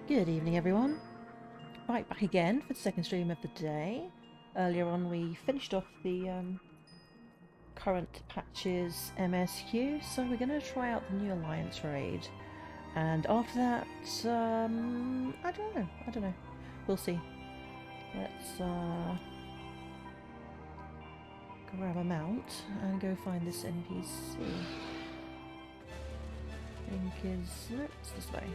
Good evening, everyone. Right, back again for the second stream of the day. Earlier on, we finished off the current patches MSQ, so we're going to try out the new Alliance raid. And after that, I don't know. We'll see. Let's grab a mount and go find this NPC. I think it's this way.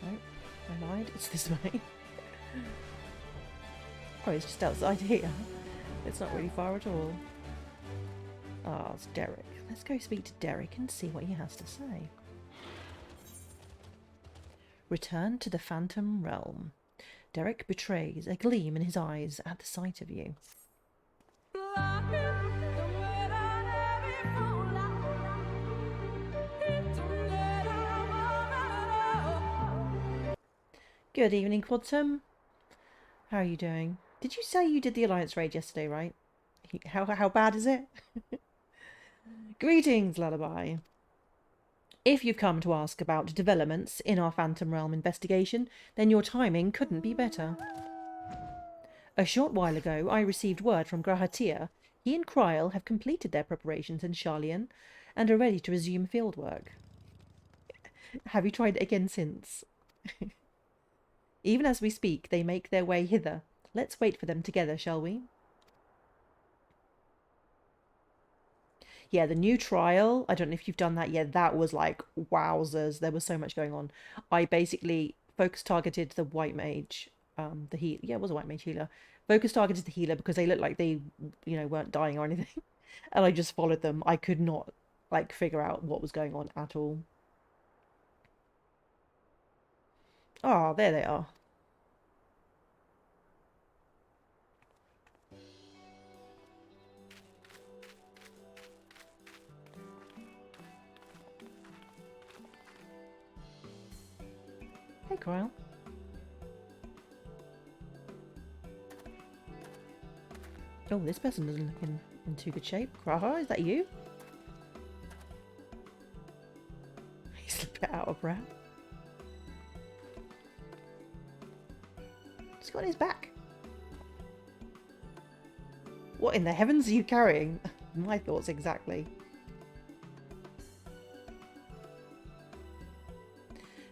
No, I lied. It's this way. Oh, it's just outside here. It's not really far at all. Ah, it's Derek. Let's go speak to Derek and see what he has to say. Return to the Phantom Realm. Derek betrays a gleam in his eyes at the sight of you. Good evening, Quantum. How are you doing? Did you say you did the Alliance raid yesterday, right? How bad is it? Greetings, Lullaby. If you've come to ask about developments in our Phantom Realm investigation, then your timing couldn't be better. A short while ago, I received word from Grahatia. He and Kryl have completed their preparations in Sharlayan and are ready to resume fieldwork. Have you tried it again since? Even as we speak, they make their way hither. Let's wait for them together, shall we? Yeah, the new trial, I don't know if you've done that yet, that was like, wowzers, there was so much going on. I basically focus targeted the white mage, the heal. Yeah, it was a white mage healer. Focus targeted the healer because they looked like they, weren't dying or anything. And I just followed them. I could not, like, figure out what was going on at all. Ah, there they are. Hey, Kryl. Oh, this person doesn't look in too good shape. Kraha, is that you? He's a bit out of breath. He's got his back. What in the heavens are you carrying? My thoughts exactly.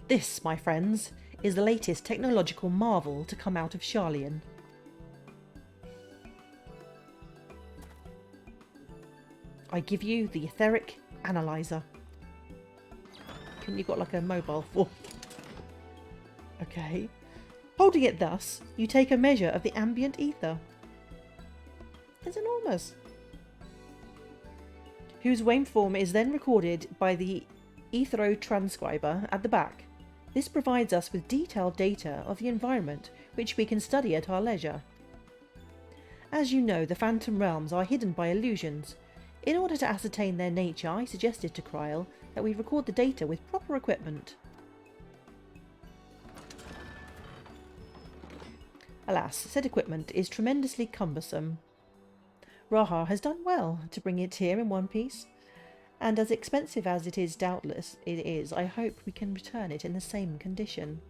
This, my friends, is the latest technological marvel to come out of Sharlayan. I give you the etheric analyzer. Can you got like a mobile for? Okay. Holding it thus, you take a measure of the ambient ether. It's enormous. Whose waveform is then recorded by the ethero-transcriber at the back. This provides us with detailed data of the environment, which we can study at our leisure. As you know, the Phantom Realms are hidden by illusions. In order to ascertain their nature, I suggested to Kryl that we record the data with proper equipment. Alas, said equipment is tremendously cumbersome. Raha has done well to bring it here in one piece, and as expensive as it is, doubtless it is, I hope we can return it in the same condition.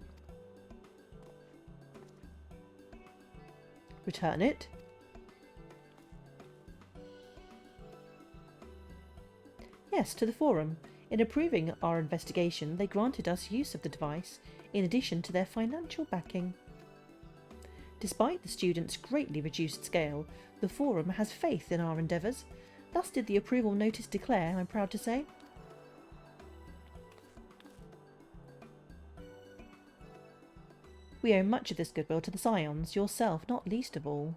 Return it? Yes, to the Forum. In approving our investigation, they granted us use of the device, in addition to their financial backing. Despite the students' greatly reduced scale, the Forum has faith in our endeavours. Thus did the approval notice declare, I'm proud to say. We owe much of this goodwill to the Scions, yourself not least of all.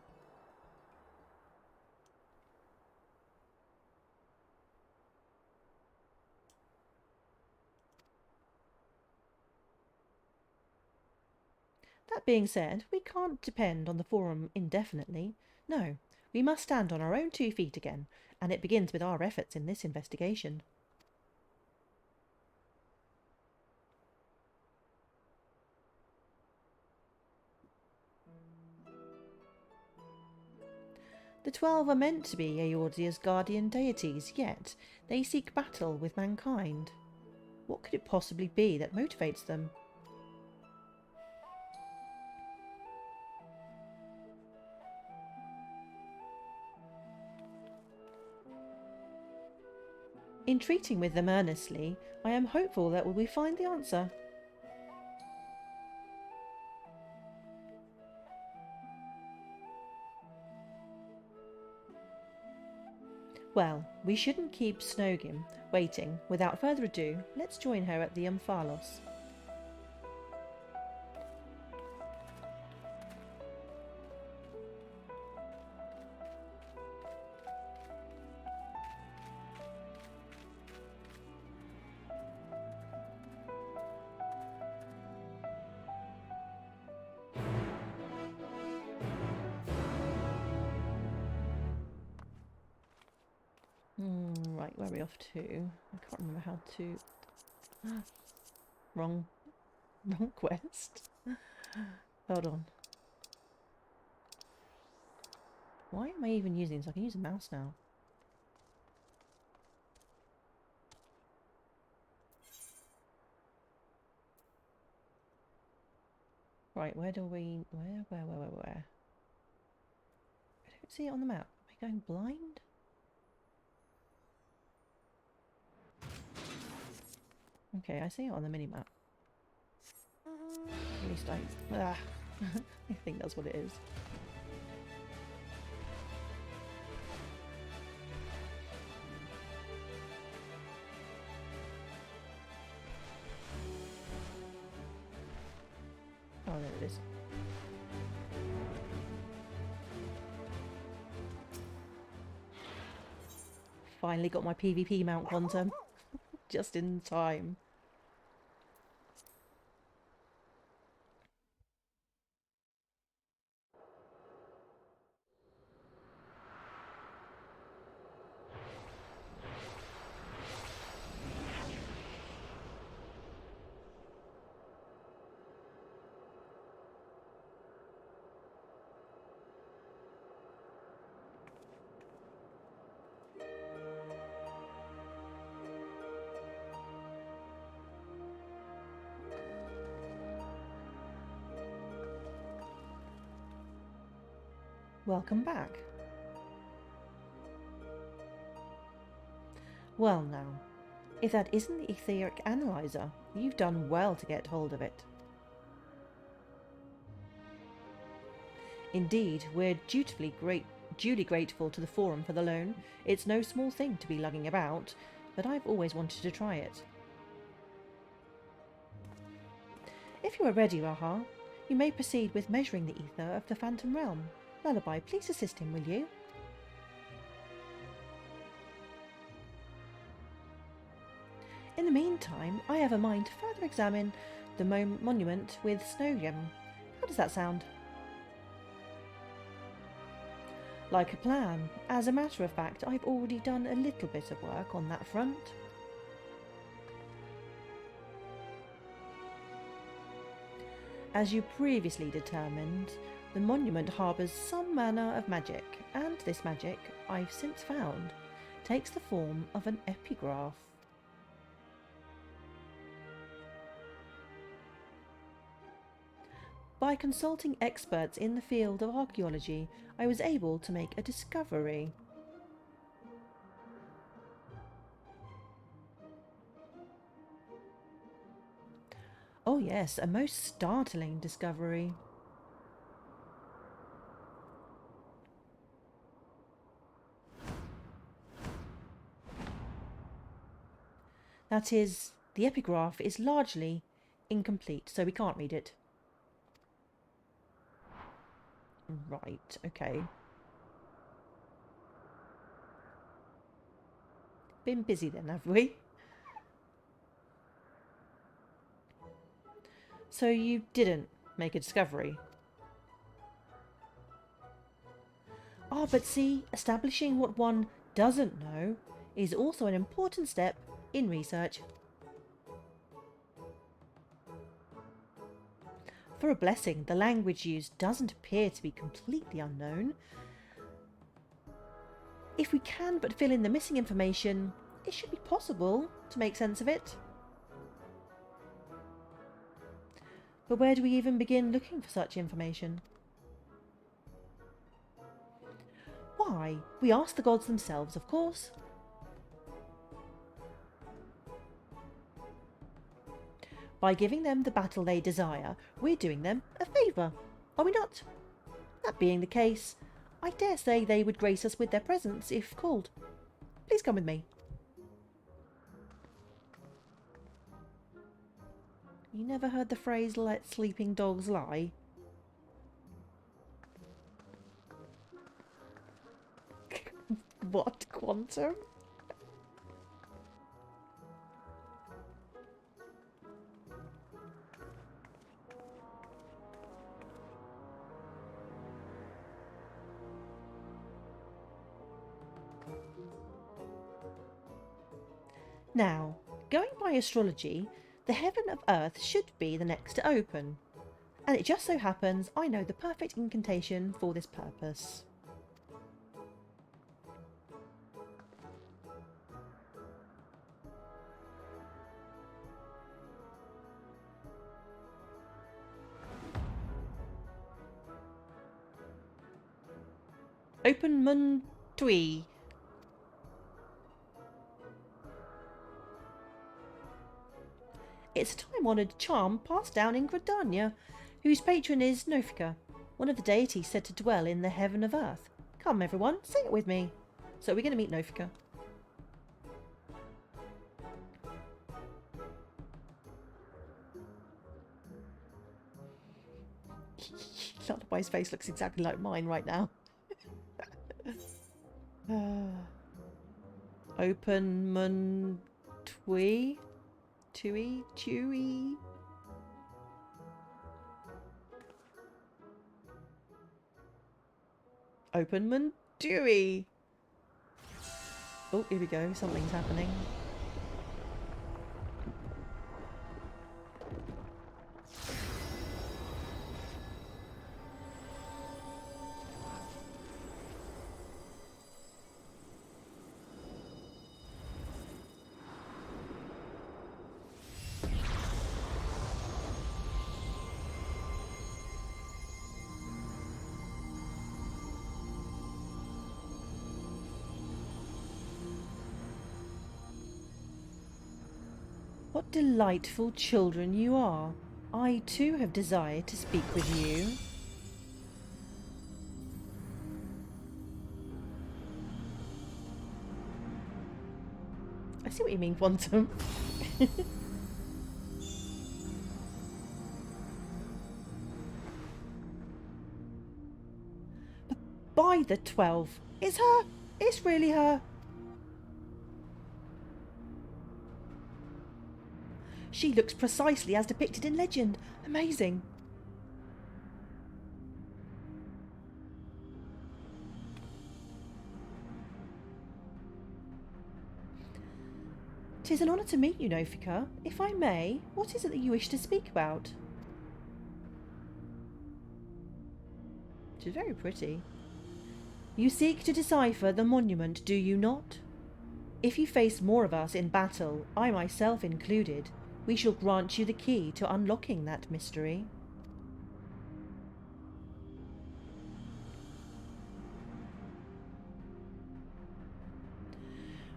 That being said, we can't depend on the Forum indefinitely. No, we must stand on our own 2 feet again, and it begins with our efforts in this investigation. The 12 are meant to be Eordia's guardian deities, yet they seek battle with mankind. What could it possibly be that motivates them? In treating with them earnestly, I am hopeful that we will find the answer. Well, we shouldn't keep Snogim waiting. Without further ado, let's join her at the Umphalos. Right, where are we off to? I can't remember how to... Wrong quest. Hold on. Why am I even using this? I can use a mouse now. Right, where do we... Where? I don't see it on the map. Am I going blind? Okay, I see it on the mini-map. At least I think that's what it is. Oh, there it is. Finally got my PvP mount quantum. Just in time. Welcome back. Well now, if that isn't the etheric analyzer, you've done well to get hold of it. Indeed, we're duly grateful to the Forum for the loan. It's no small thing to be lugging about, but I've always wanted to try it. If you are ready, Raha, you may proceed with measuring the ether of the Phantom Realm. Lullaby, please assist him, will you? In the meantime, I have a mind to further examine the monument with Snogim. How does that sound? Like a plan. As a matter of fact, I've already done a little bit of work on that front. As you previously determined, the monument harbours some manner of magic, and this magic, I've since found, takes the form of an epigraph. By consulting experts in the field of archaeology, I was able to make a discovery. Oh yes, a most startling discovery. That is, the epigraph is largely incomplete, so we can't read it. Right, okay. Been busy then, have we? So you didn't make a discovery? Ah, but see, establishing what one doesn't know is also an important step in research. For a blessing, the language used doesn't appear to be completely unknown. If we can but fill in the missing information, it should be possible to make sense of it. But where do we even begin looking for such information? Why, we ask the gods themselves, of course. By giving them the battle they desire, we're doing them a favour, are we not? That being the case, I dare say they would grace us with their presence if called. Please come with me. You never heard the phrase, "let sleeping dogs lie"? What, Quantum? Now, going by astrology, the heaven of earth should be the next to open, and it just so happens I know the perfect incantation for this purpose. Open mun tui. It's a time-honoured charm passed down in Gridania, whose patron is Nofika, one of the deities said to dwell in the heaven of earth. Come everyone, sing it with me. So we're going to meet Nofika. Lullaby's face looks exactly like mine right now. Open mun tui. Tui, chewy. Open mun dewy. Oh, here we go. Something's happening. What delightful children you are. I too have desired to speak with you. I see what you mean, Quantum. By the 12, it's her. It's really her. She looks precisely as depicted in legend. Amazing. "'Tis an honour to meet you, Nofika. If I may, what is it that you wish to speak about?" She's very pretty. "You seek to decipher the monument, do you not? If you face more of us in battle, I myself included, we shall grant you the key to unlocking that mystery."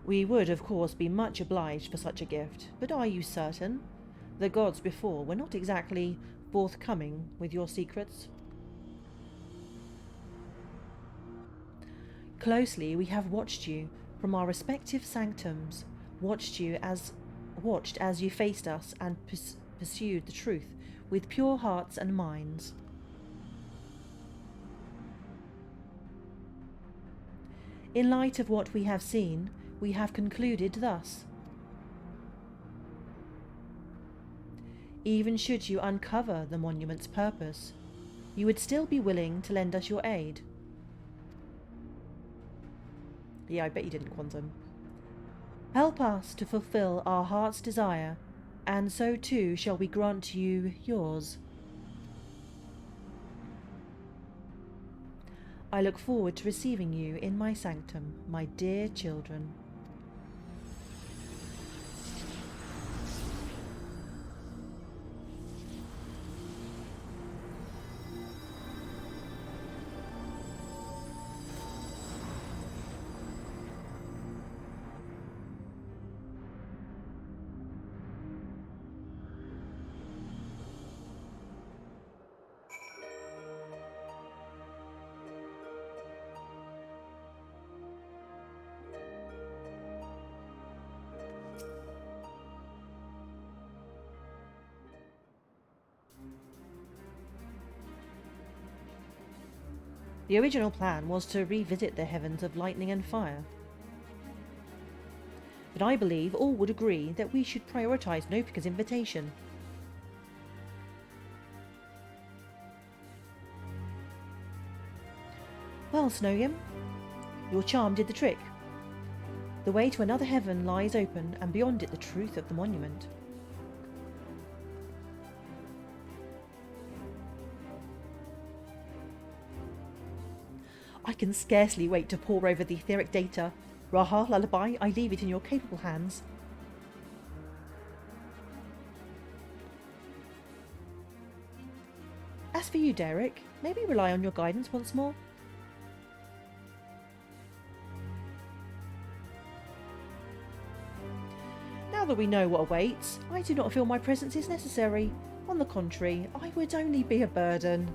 "We would, of course, be much obliged for such a gift, but are you certain? The gods before were not exactly forthcoming with your secrets." "Closely we have watched you from our respective sanctums, watched as you faced us and pursued the truth with pure hearts and minds. In light of what we have seen, we have concluded thus. Even should you uncover the monument's purpose, you would still be willing to lend us your aid." Yeah, I bet you didn't, Quantum. "Help us to fulfill our heart's desire, and so too shall we grant you yours. I look forward to receiving you in my sanctum, my dear children. The original plan was to revisit the heavens of lightning and fire. But I believe all would agree that we should prioritise Nopika's invitation. Well, Snowgim, your charm did the trick. The way to another heaven lies open, and beyond it the truth of the monument. I can scarcely wait to pore over the etheric data. Raha, Lullaby, I leave it in your capable hands. As for you, Derek, maybe rely on your guidance once more. Now that we know what awaits, I do not feel my presence is necessary. On the contrary, I would only be a burden.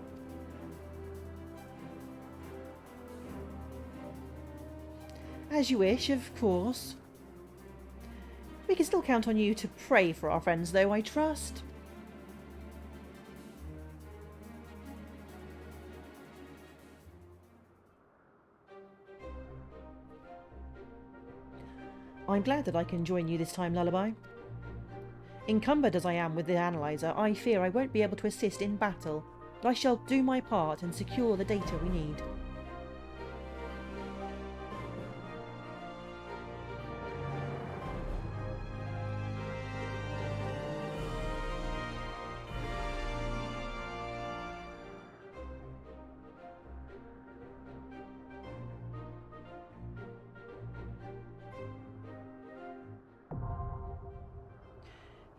As you wish, of course. We can still count on you to pray for our friends, though, I trust. I'm glad that I can join you this time, Lullaby. Encumbered as I am with the analyzer, I fear I won't be able to assist in battle, but I shall do my part and secure the data we need.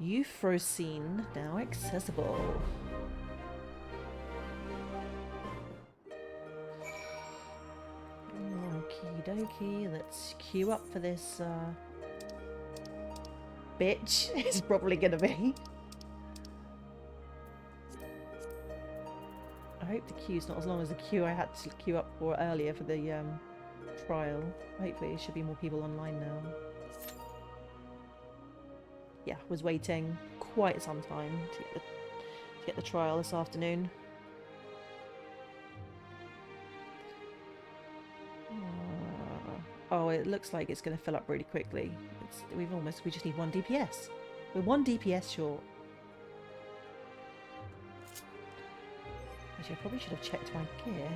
Euphroscene now accessible. Okie dokie, let's queue up for this bitch. It's probably gonna be. I hope the queue's not as long as the queue I had to queue up for earlier for the trial. Hopefully there should be more people online now. Yeah, was waiting quite some time to get the trial this afternoon. Oh, it looks like it's going to fill up really quickly. We just need 1 DPS. We're 1 DPS short. Actually, I probably should have checked my gear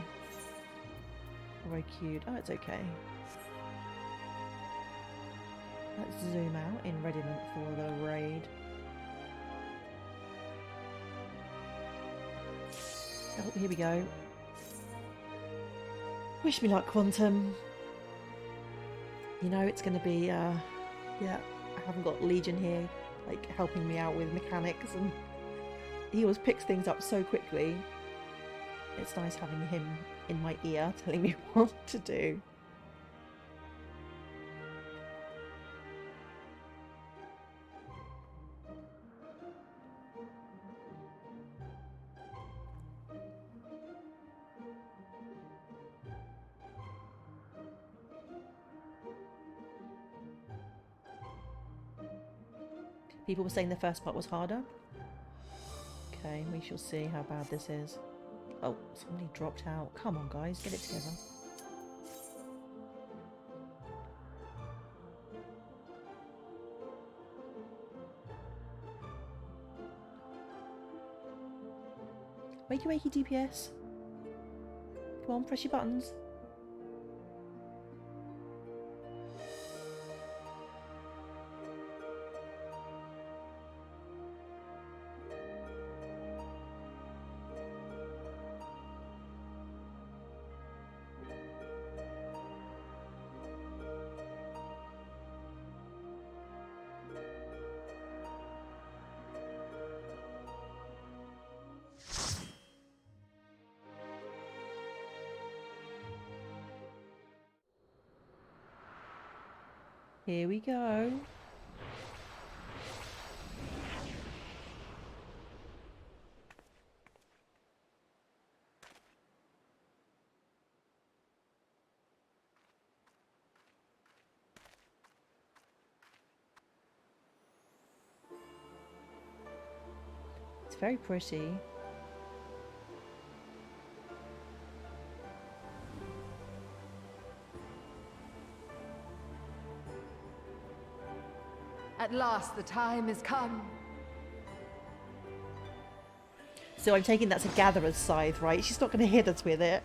before I queued. Oh, it's okay. Let's zoom out in readiness for the raid. Oh, here we go. Wish me luck, Quantum. You know it's going to be, yeah, I haven't got Legion here, like, helping me out with mechanics, and he always picks things up so quickly. It's nice having him in my ear telling me what to do. People were saying the first part was harder. Okay, we shall see how bad this is. Oh, somebody dropped out. Come on, guys, get it together. Wakey wakey DPS. Come on, press your buttons. Here we go. It's very pretty. At last the time has come. So I'm taking that's a gatherer's scythe, right? She's not going to hit us with it.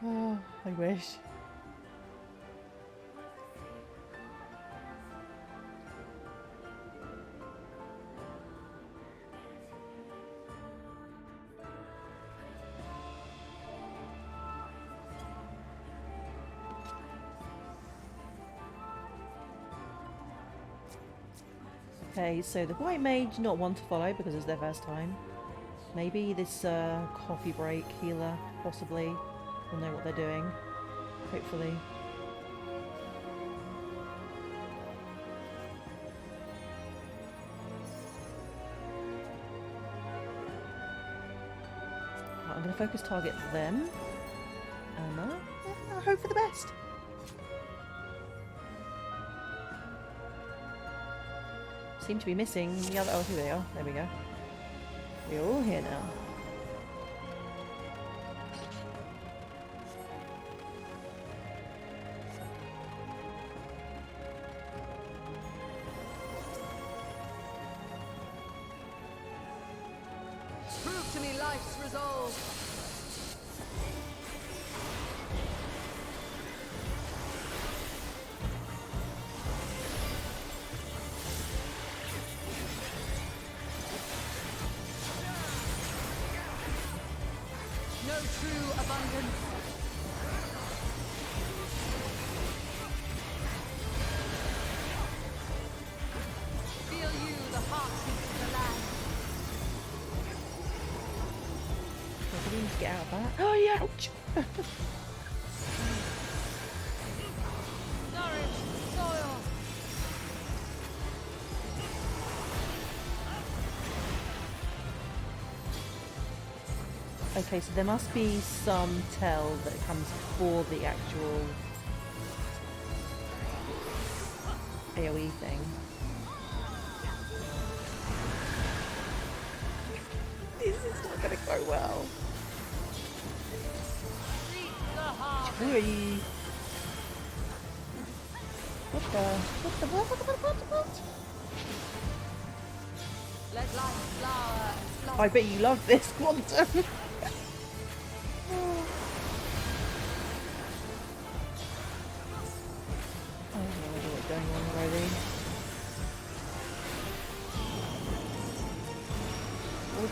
Oh, I wish. Okay, so the white mage, not one to follow because it's their first time. Maybe this coffee break healer, possibly, will know what they're doing. Hopefully. Right, I'm going to focus target them. And I hope for the best. Seem to be missing the other. Oh, here they are. There we go. We're all here now. Prove to me life's resolve. No true abundance. Feel you the heartbeat of the land. Okay, we need to get out of that. Oh, yeah! Ouch! Nourish soil. Okay, so there must be some tell that comes before the actual AoE thing. This is not going to go well. Reap the harvest. Whee! What? Let life flower and flower. I bet you love this, Quantum! I have no idea what's going on already.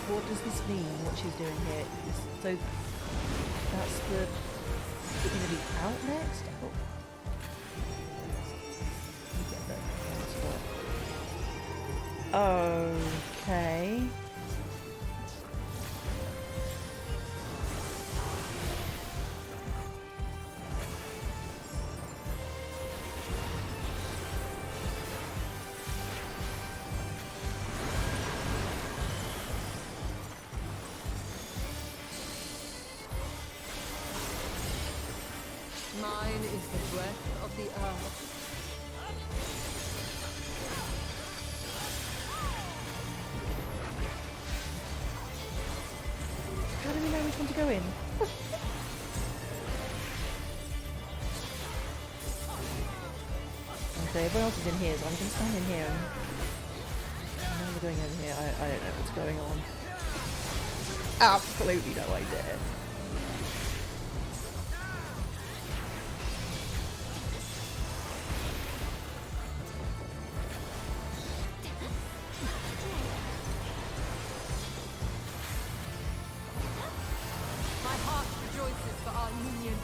What does this mean, what she's doing here? So, that's the... Is it going to be out next? Oh. Let me get that spot. Okay. Mine is the breath of the earth. How do we know which one to go in? Okay, everyone else is in here, so I'm going to stand in here. And now we're going over here. I don't know what's going on. Absolutely no idea. My heart rejoices for our union.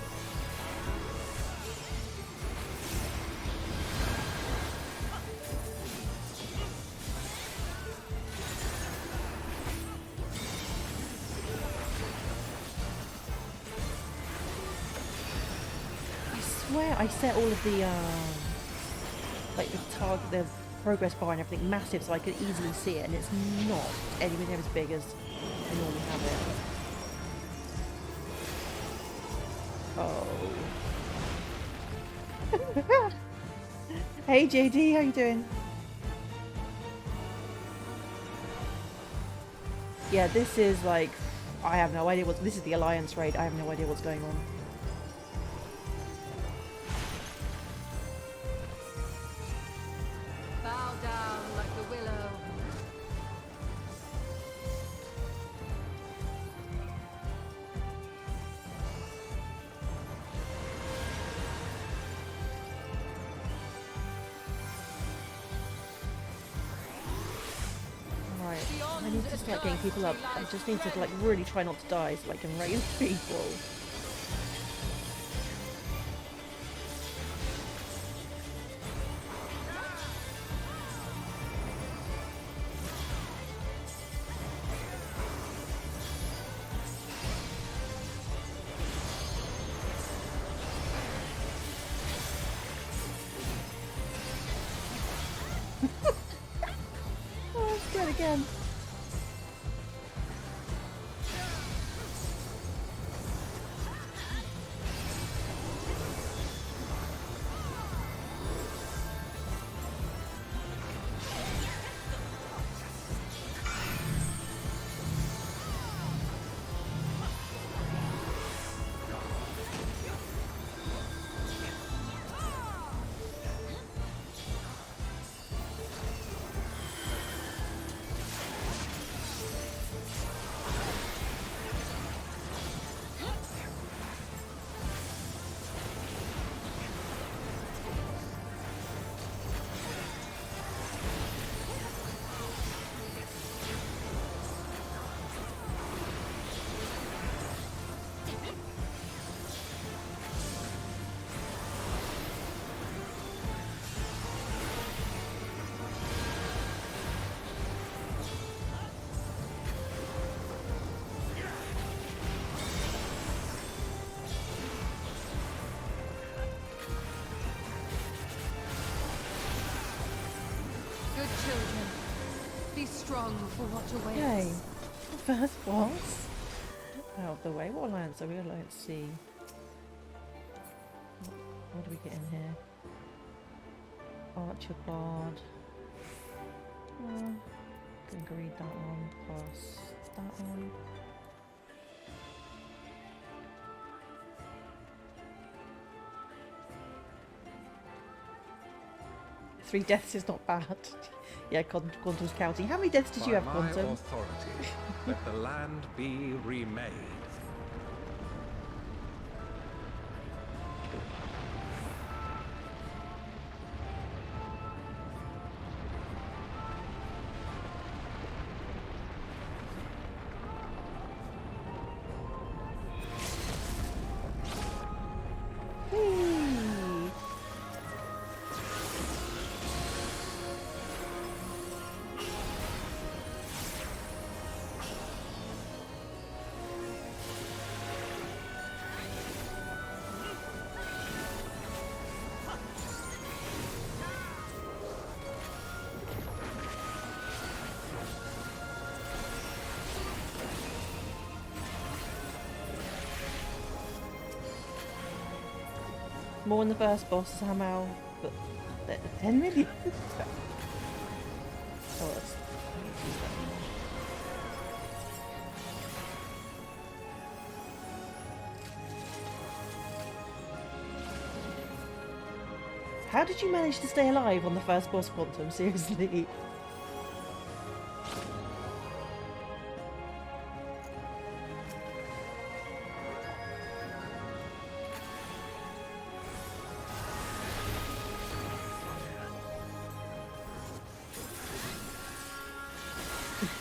swear I set all of the like the target, the progress bar and everything massive so I could easily see it, and it's not anywhere near as big as I normally have it. Oh. Hey JD, how you doing? Yeah, this is like, I have no idea this is the Alliance raid, I have no idea what's going on. Bow down like the willow. Right, I need to start getting people up. I just need to like really try not to die so I can raise people. Oh, I'm scared again. Good children, be strong for what awaits. Yay. First boss. Out of the way. What alliance are we? Let's see. What do we get in here? Archer Guard. Gonna read that one. Plus that one. 3 deaths is not bad. Yeah, Quantum's counting. How many deaths did you have, By Quantum? my authority, let the land be remade. Whee! More in the first boss somehow, but 10 million? Oh, that's... How did you manage to stay alive on the first boss, Quantum? Seriously?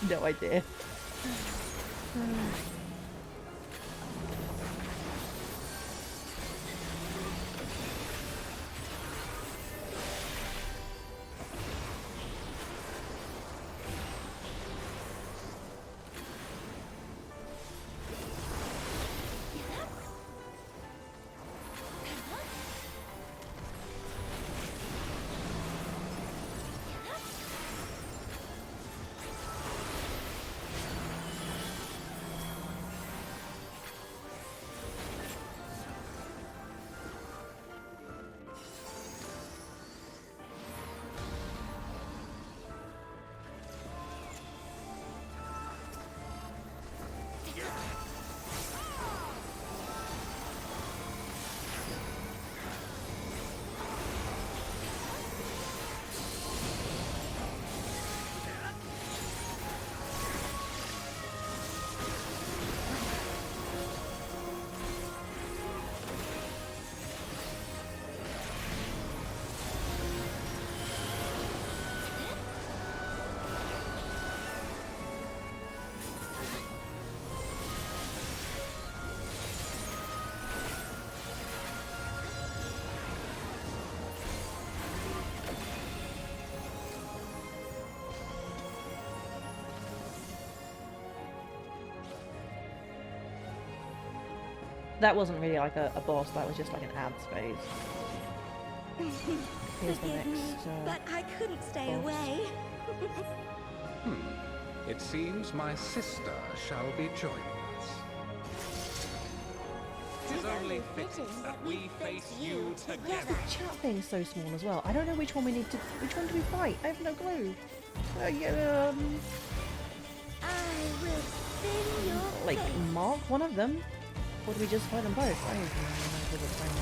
No idea. That wasn't really like a boss, that was just like an ad space. Here's the Forgive me, next, but I couldn't stay boss. away. It seems my sister shall be joining us. Tis only fitting that we face you together. Chat thing's so small as well. I don't know which one we need to. Which one do we fight? I have no clue. Yeah, I will spin your like fate. mark one of them, or do we just fight them both? I don't know what's going on.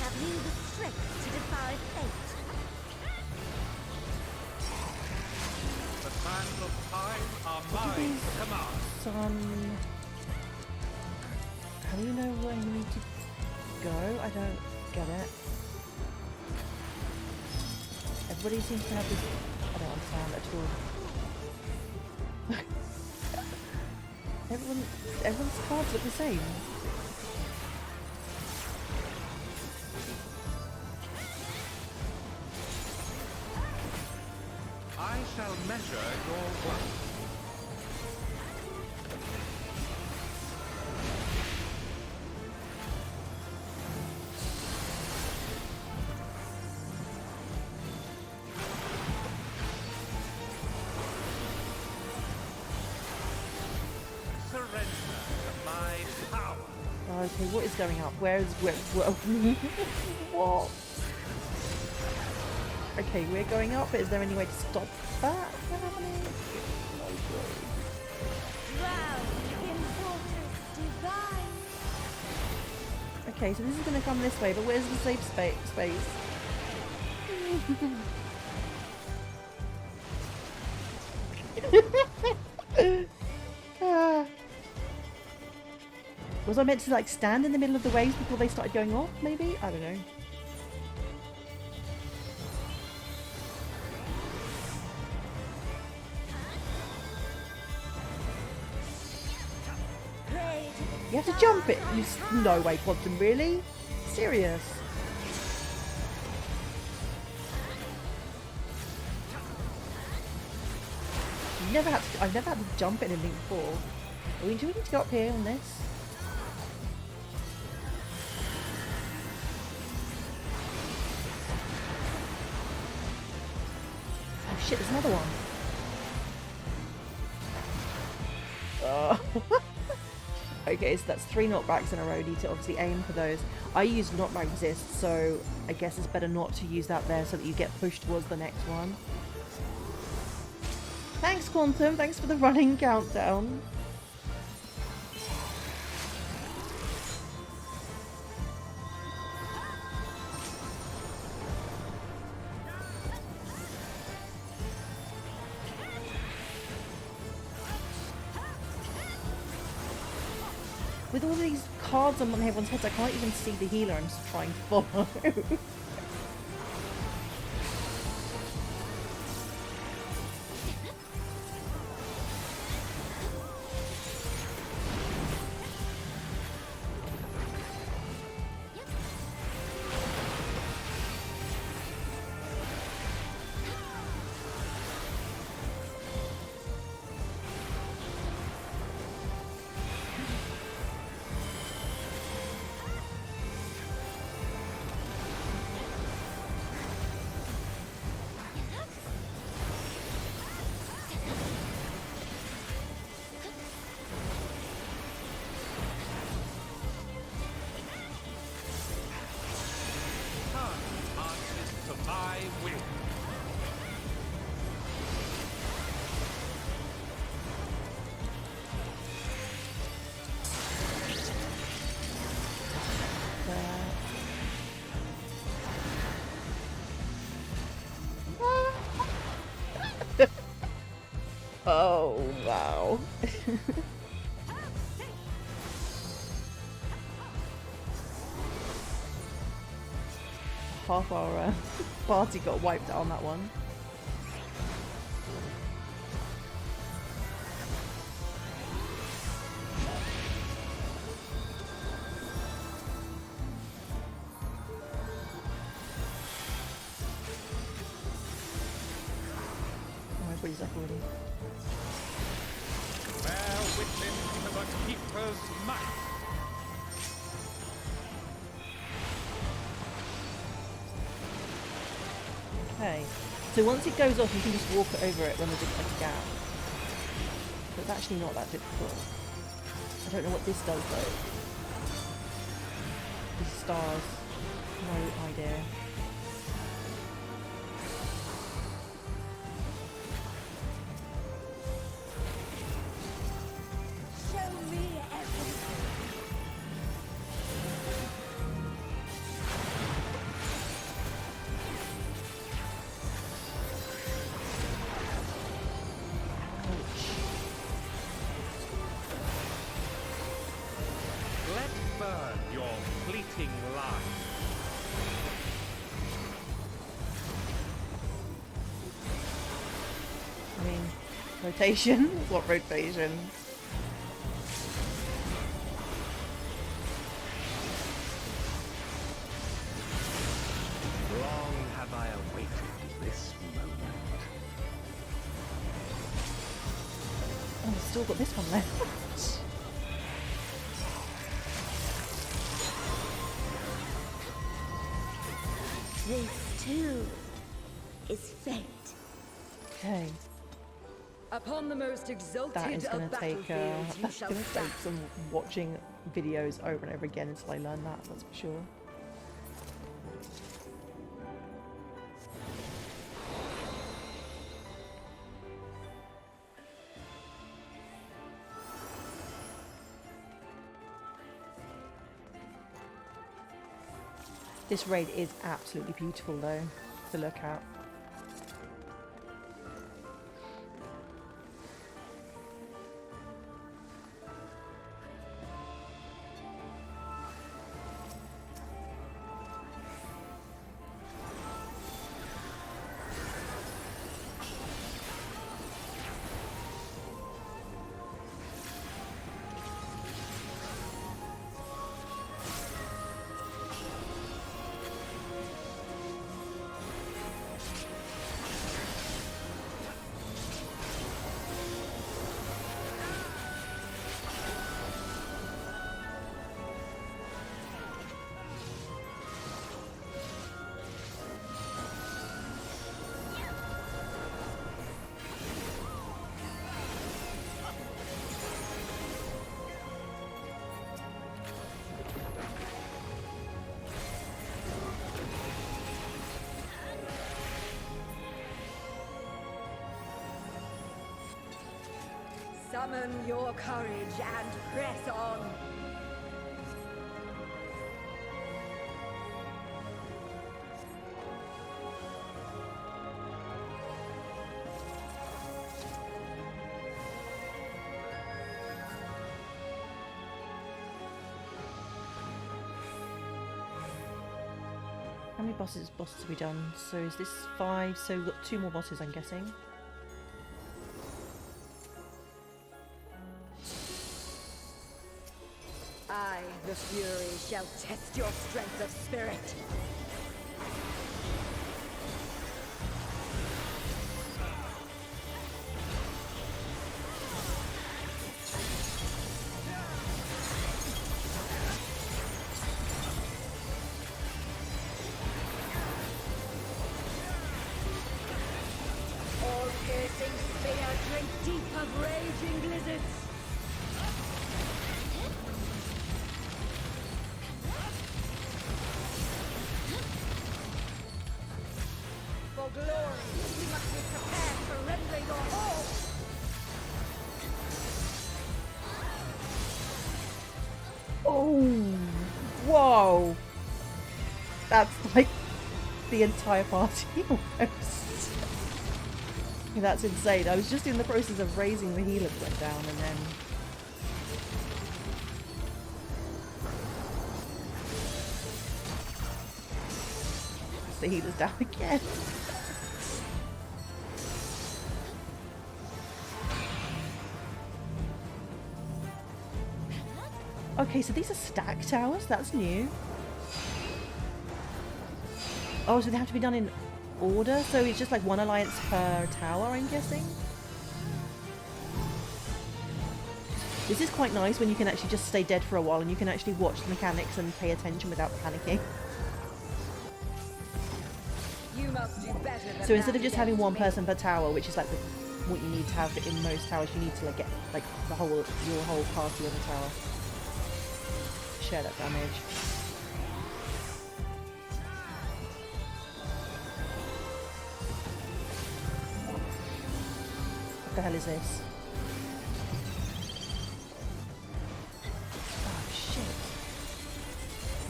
Have you the strength to defy fate? The sands of time are mine to command. Some. How do you know where you need to go? I don't get it. Everybody seems to have this. I don't understand at all. Everyone's cards look the same. I shall measure your worth. Surrender to my power. Okay, what is going up? Where? What? Okay, we're going up, but is there any way to stop that from happening? No clue. Drown in waters divine. Okay, so this is going to come this way, but where's the safe space? Ah. Was I meant to like stand in the middle of the waves before they started going off, maybe? I don't know. Pray to the You have to jump it. No way, Quantum, really? Serious? I've never had to jump in anything before. Do we need to go up here on this? Oh shit, there's another one. Okay, so that's 3 knockbacks in a row. You need to obviously aim for those. I use knockback resist, so I guess it's better not to use that there so that you get pushed towards the next one. Thanks, Quantum. Thanks for the running countdown. With all these cards on everyone's heads, I can't even see the healer I'm just trying to follow. To my will. Oh, wow. Half our party got wiped out on that one. freeze up already. Bear witness to the Keeper's might. Okay, so once it goes off, you can just walk over it when there's a gap. So it's actually not that difficult. I don't know what this does though. These stars, no idea. Show me everything. Let burn your fleeting life. I mean, rotation? What rotation? Long have I awaited this moment. Oh, I've still got this one left. This too is fate. Okay, Upon the most exalted that is going of to take battlefields, you that's shall going to stand. take some watching videos over and over again until I learn that. That's for sure. This raid is absolutely beautiful though to look at. Summon your courage and press on. How many bosses have we done? So is this 5? So we've got 2 more bosses, I'm guessing. I, the Fury, shall test your strength of spirit. All-piercing spear, drink deep of raging blizzards. For glory, we must be prepared for rendering your all. Oh! Whoa! That's like the entire party almost. That's insane. I was just in the process of raising the healer that went down and then... the healer's down again. Okay, so these are stack towers? That's new. Oh, so they have to be done in order? So it's just like one alliance per tower, I'm guessing? This is quite nice when you can actually just stay dead for a while and you can actually watch the mechanics and pay attention without panicking. You must do better than So instead that of just having one against me. person per tower, which is like what you need to have in most towers, you need to like get like your whole party on the tower. Share that damage. What the hell is this? Oh shit.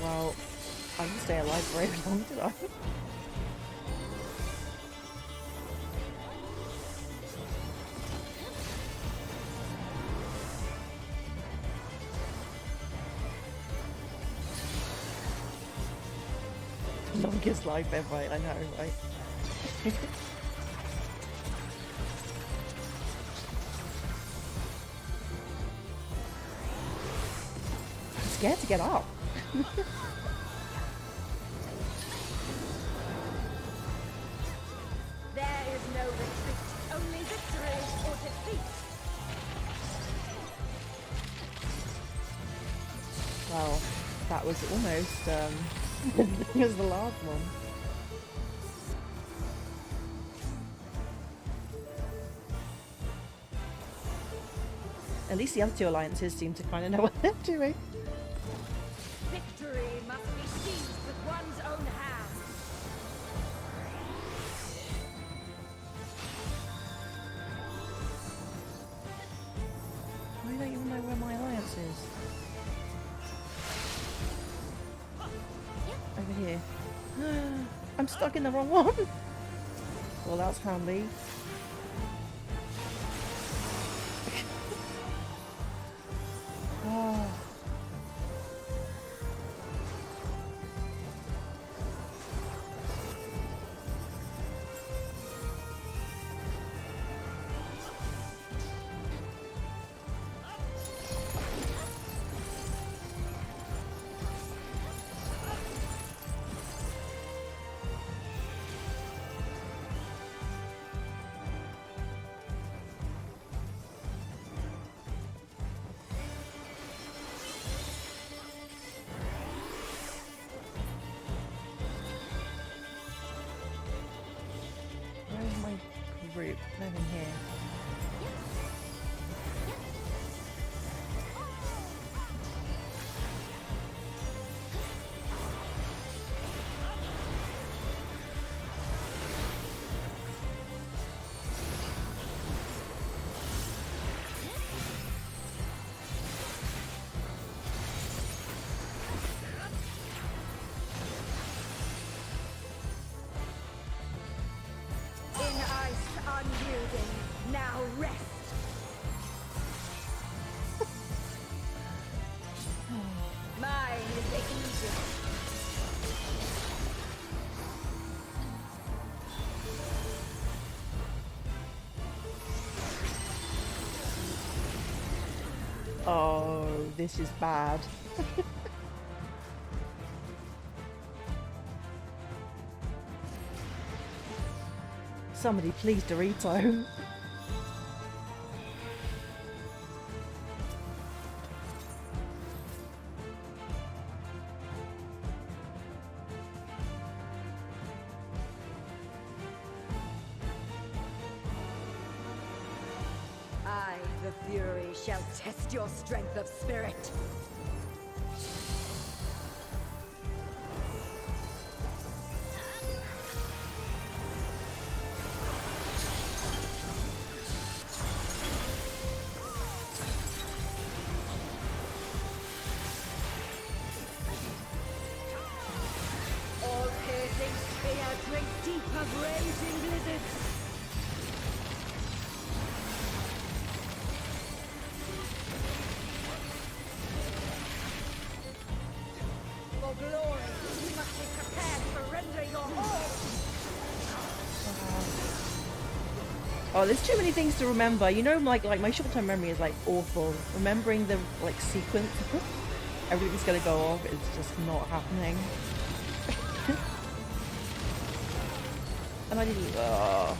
Well, I didn't stay alive very long, did I? Longest life ever, I know, right? I'm scared to get up. There is no retreat, only victory or defeat. Well, that was almost as the last one. At least the other two alliances seem to kind of know what they're doing. Victory must be seized with one's own hand. I don't even know where my alliance is. Over here. I'm stuck in the wrong one. Well, that's handy. Oh. Where's my group? They're in here. In ice unyielding, now rest. Mine is the Egypt. Oh, this is bad. Somebody please Dorito. I, the Fury, shall test your strength of spirit. All-piercing spear drinks deep of raging blizzards. For glory, you must be prepared to render your all. Oh, there's too many things to remember. You know, like my short-term memory is like awful. Remembering the like sequence, everything's gonna go off. It's just not happening. And I didn't. Oh.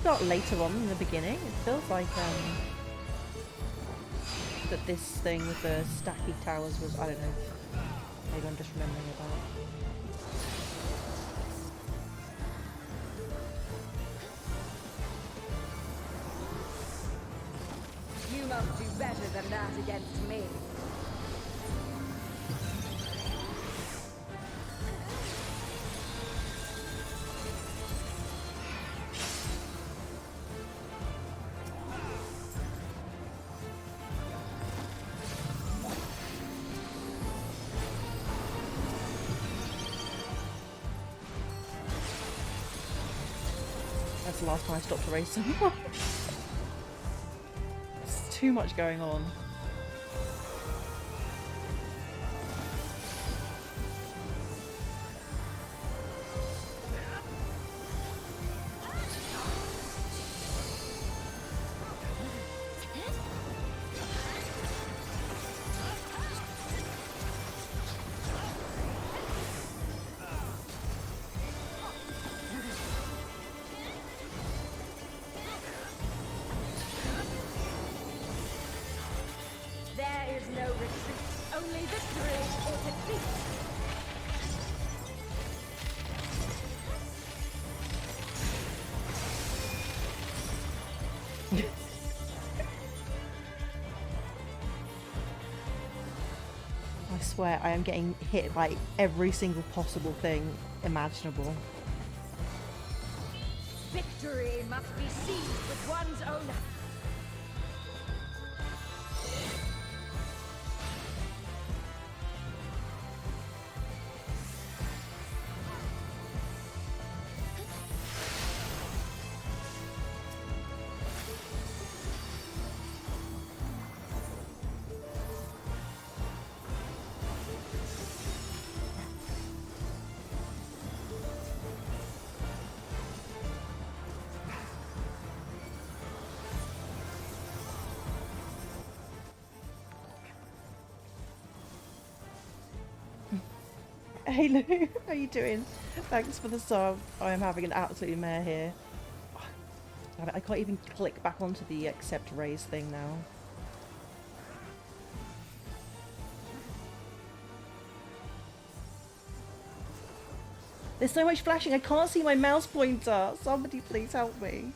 start later on in the beginning. It feels like that this thing with the stacky towers was, I don't know. Maybe I'm just remembering about. You must do better than that against me. That's the last time I stopped to race someone. There's too much going on. There is no retreat, only victory or defeat. I swear I am getting hit by every single possible thing imaginable. Victory must be seized with one's own. Hey Lou, how you doing? Thanks for the sub. I am having an absolute mare here. Damn it, I can't even click back onto the accept raise thing now. There's so much flashing, I can't see my mouse pointer. Somebody please help me.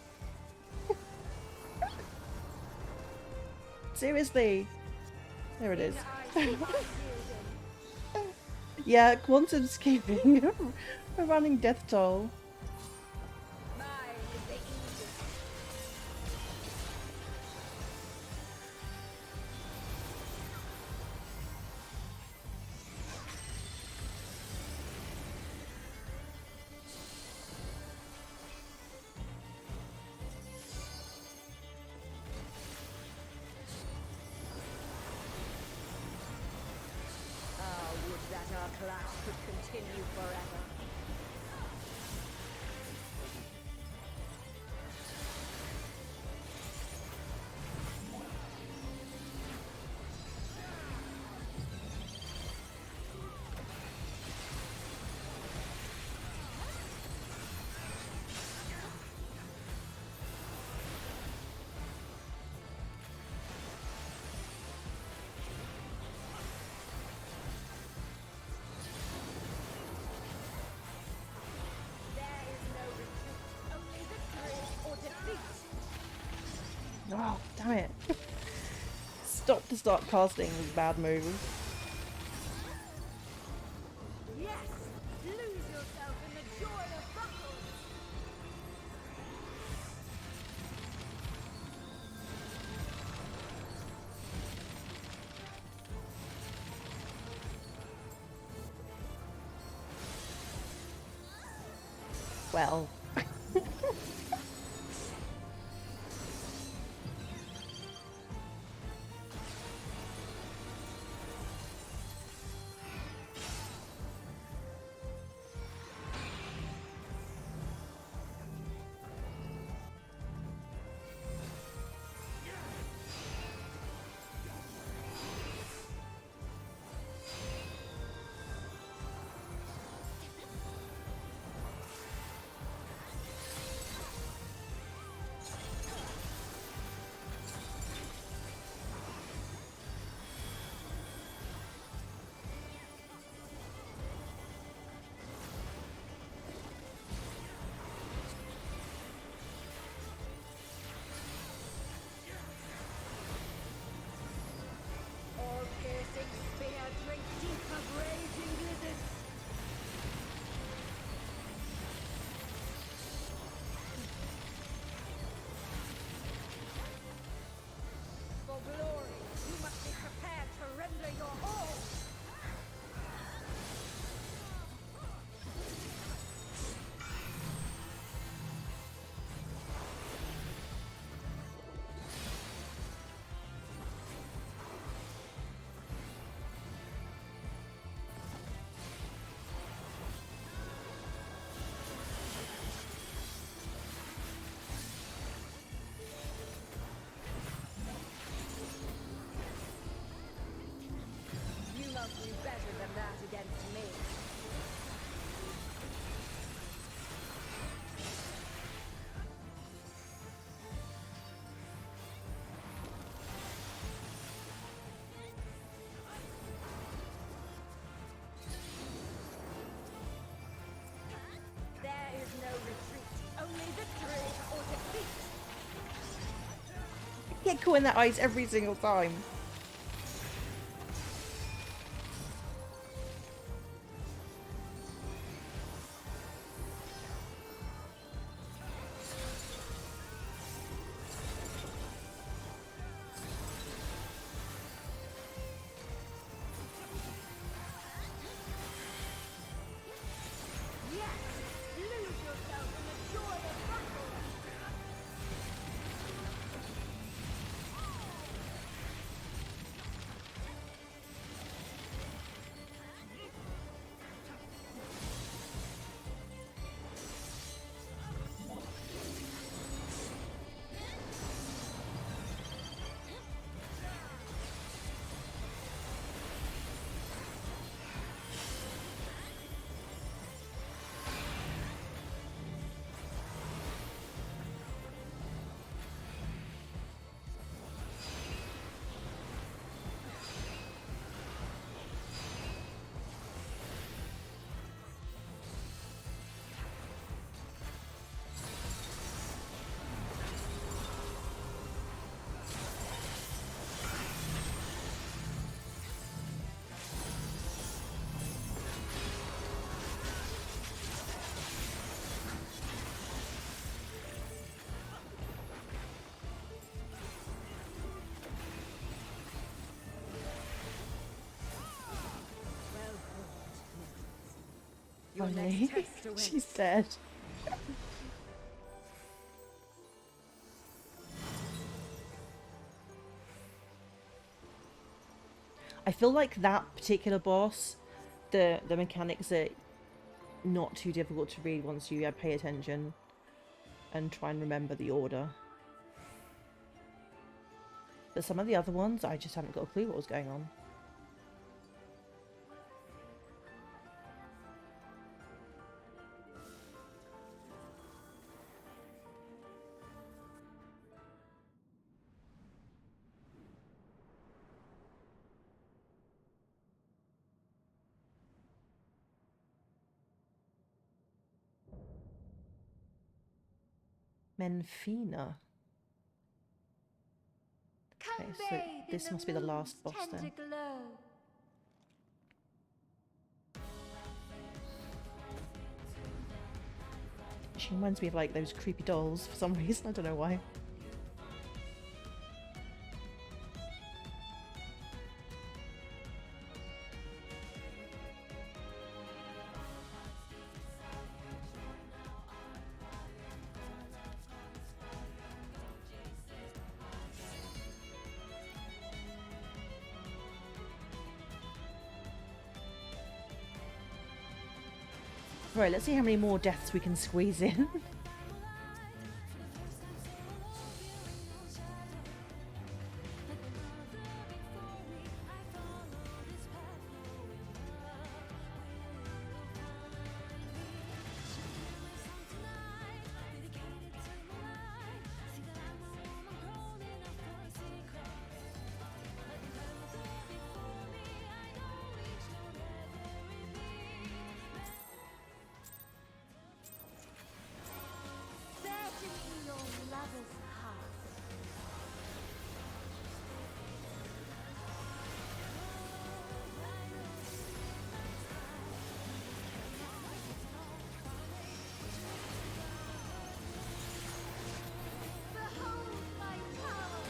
Seriously. There it is. Yeah, Quantum's keeping a running death toll. Mine is the easiest. Ah, would that our clash could continue forever. There is no retreat, only victory or defeat. Oh, damn it. Stop to start casting was a bad move. Yes! Lose yourself in the joy of battle! Well. victory or defeat. Get caught in that ice every single time. Yes, lose yourself in the joy of battle. Your Finally. next test awaits. She's dead. I feel like that particular boss, the mechanics are not too difficult to read once you pay attention and try and remember the order. But some of the other ones, I just haven't got a clue what was going on. Menfina. Come Okay, so bathe in this must be the last moon's boss then. tender glow. She reminds me of like those creepy dolls for some reason, I don't know why. Right, let's see how many more deaths we can squeeze in. Bear to me your lover's heart. Behold my power.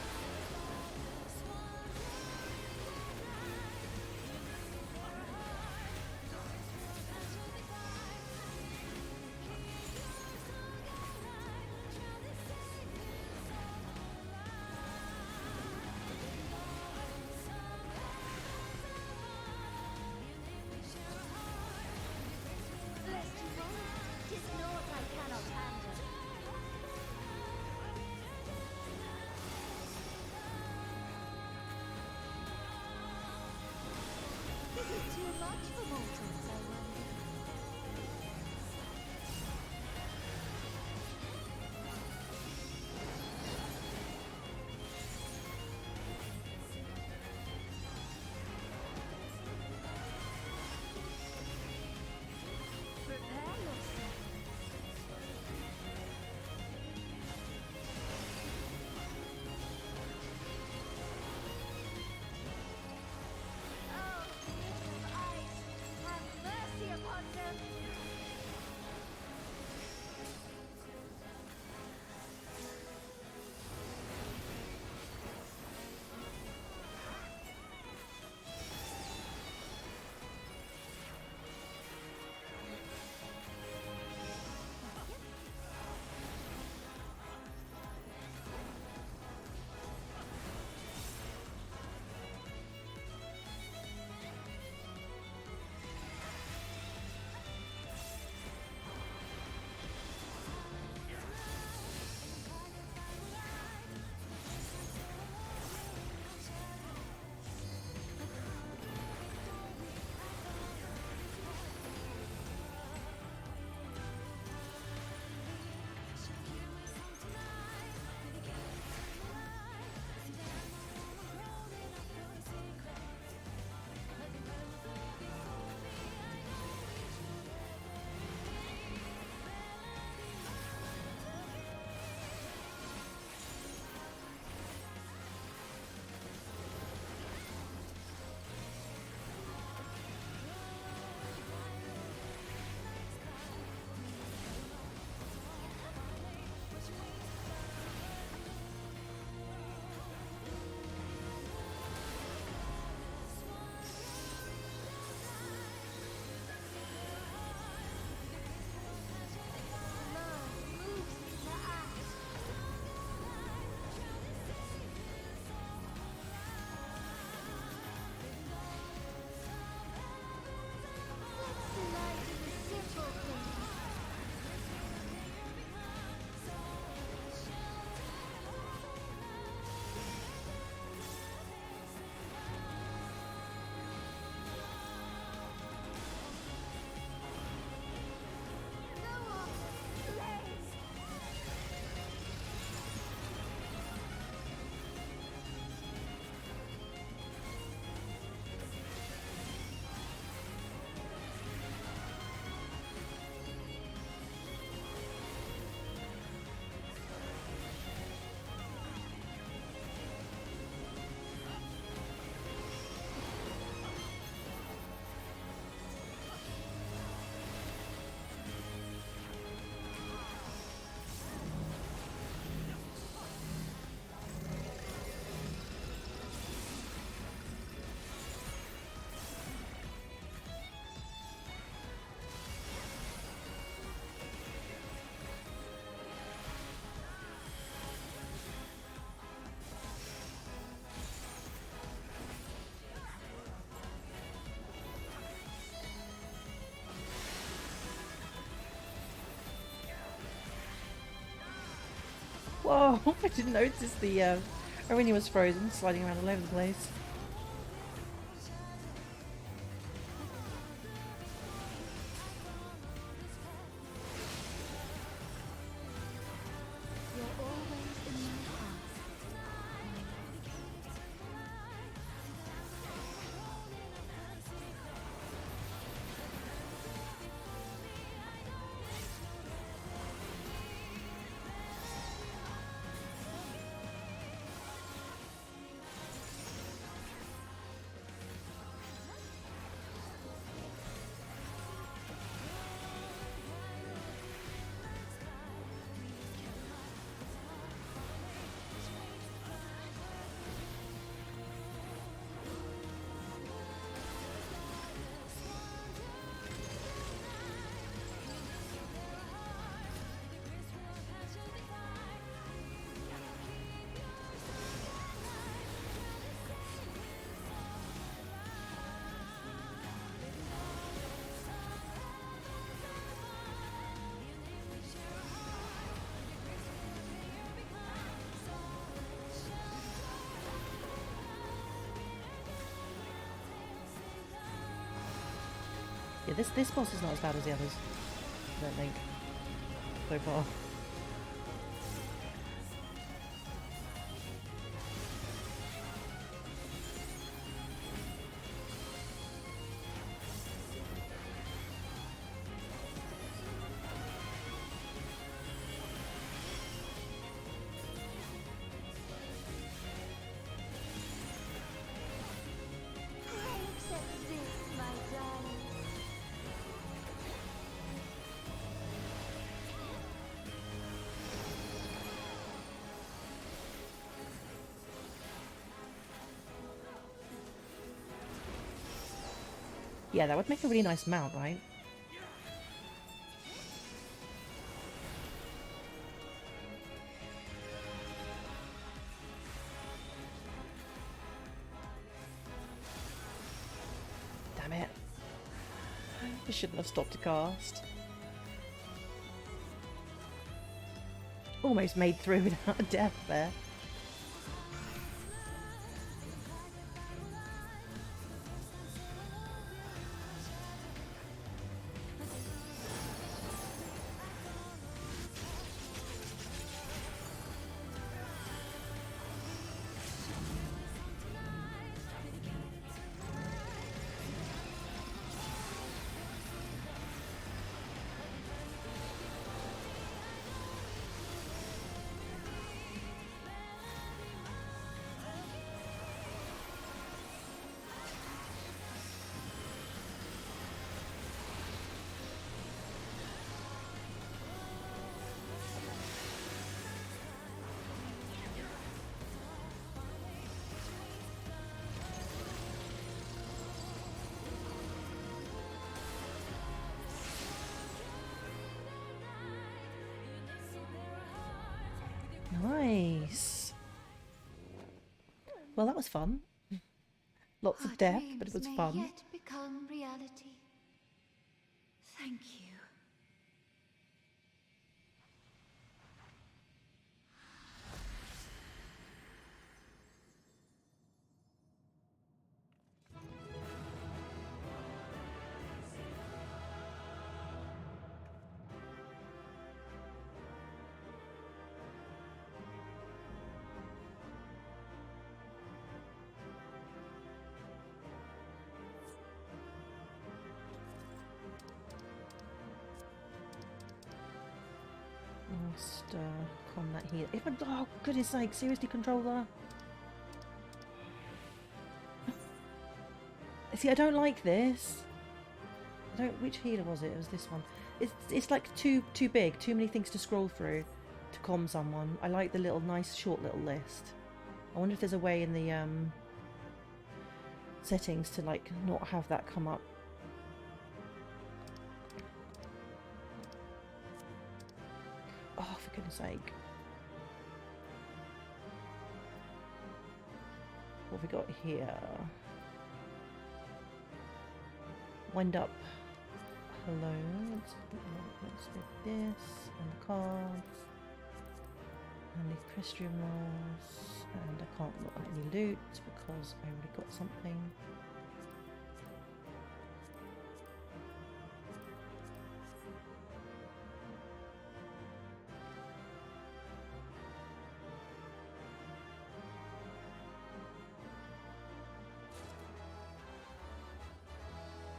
Lest you moan, 'tis naught I cannot handle. Is it too much for mortals, I wonder? Prepare yourself. Whoa! I didn't notice the arena was frozen, sliding around all over the place. You're always in my heart. Yeah, this boss is not as bad as the others, I don't think, so far. Accept this, my darling. Yeah, that would make a really nice mount, right? Damn it. I shouldn't have stopped to cast. Almost made through without a death there. Nice. Well, that was fun. Lots Our of death, dreams but it was may fun. yet become reality. Thank you. Must calm that heal. If I, oh goodness sake, seriously, controller. See, I don't like this. I don't. Which healer was it? It was this one. It's like too big. Too many things to scroll through to calm someone. I like the little nice short little list. I wonder if there's a way in the settings to like not have that come up. Oh, for goodness sake. What have we got here? Wind up. Hello. Let's get this and the cards and equestrian rolls, and I can't look at any loot because I already got something.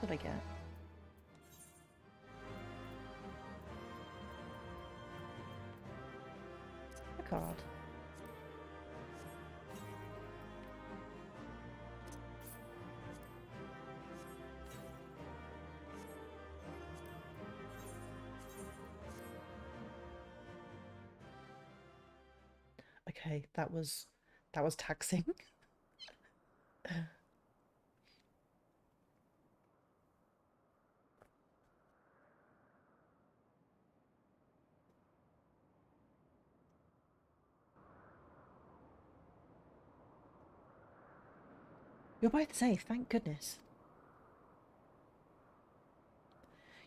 What did I get? A card. Okay, that was taxing. You're both safe, thank goodness.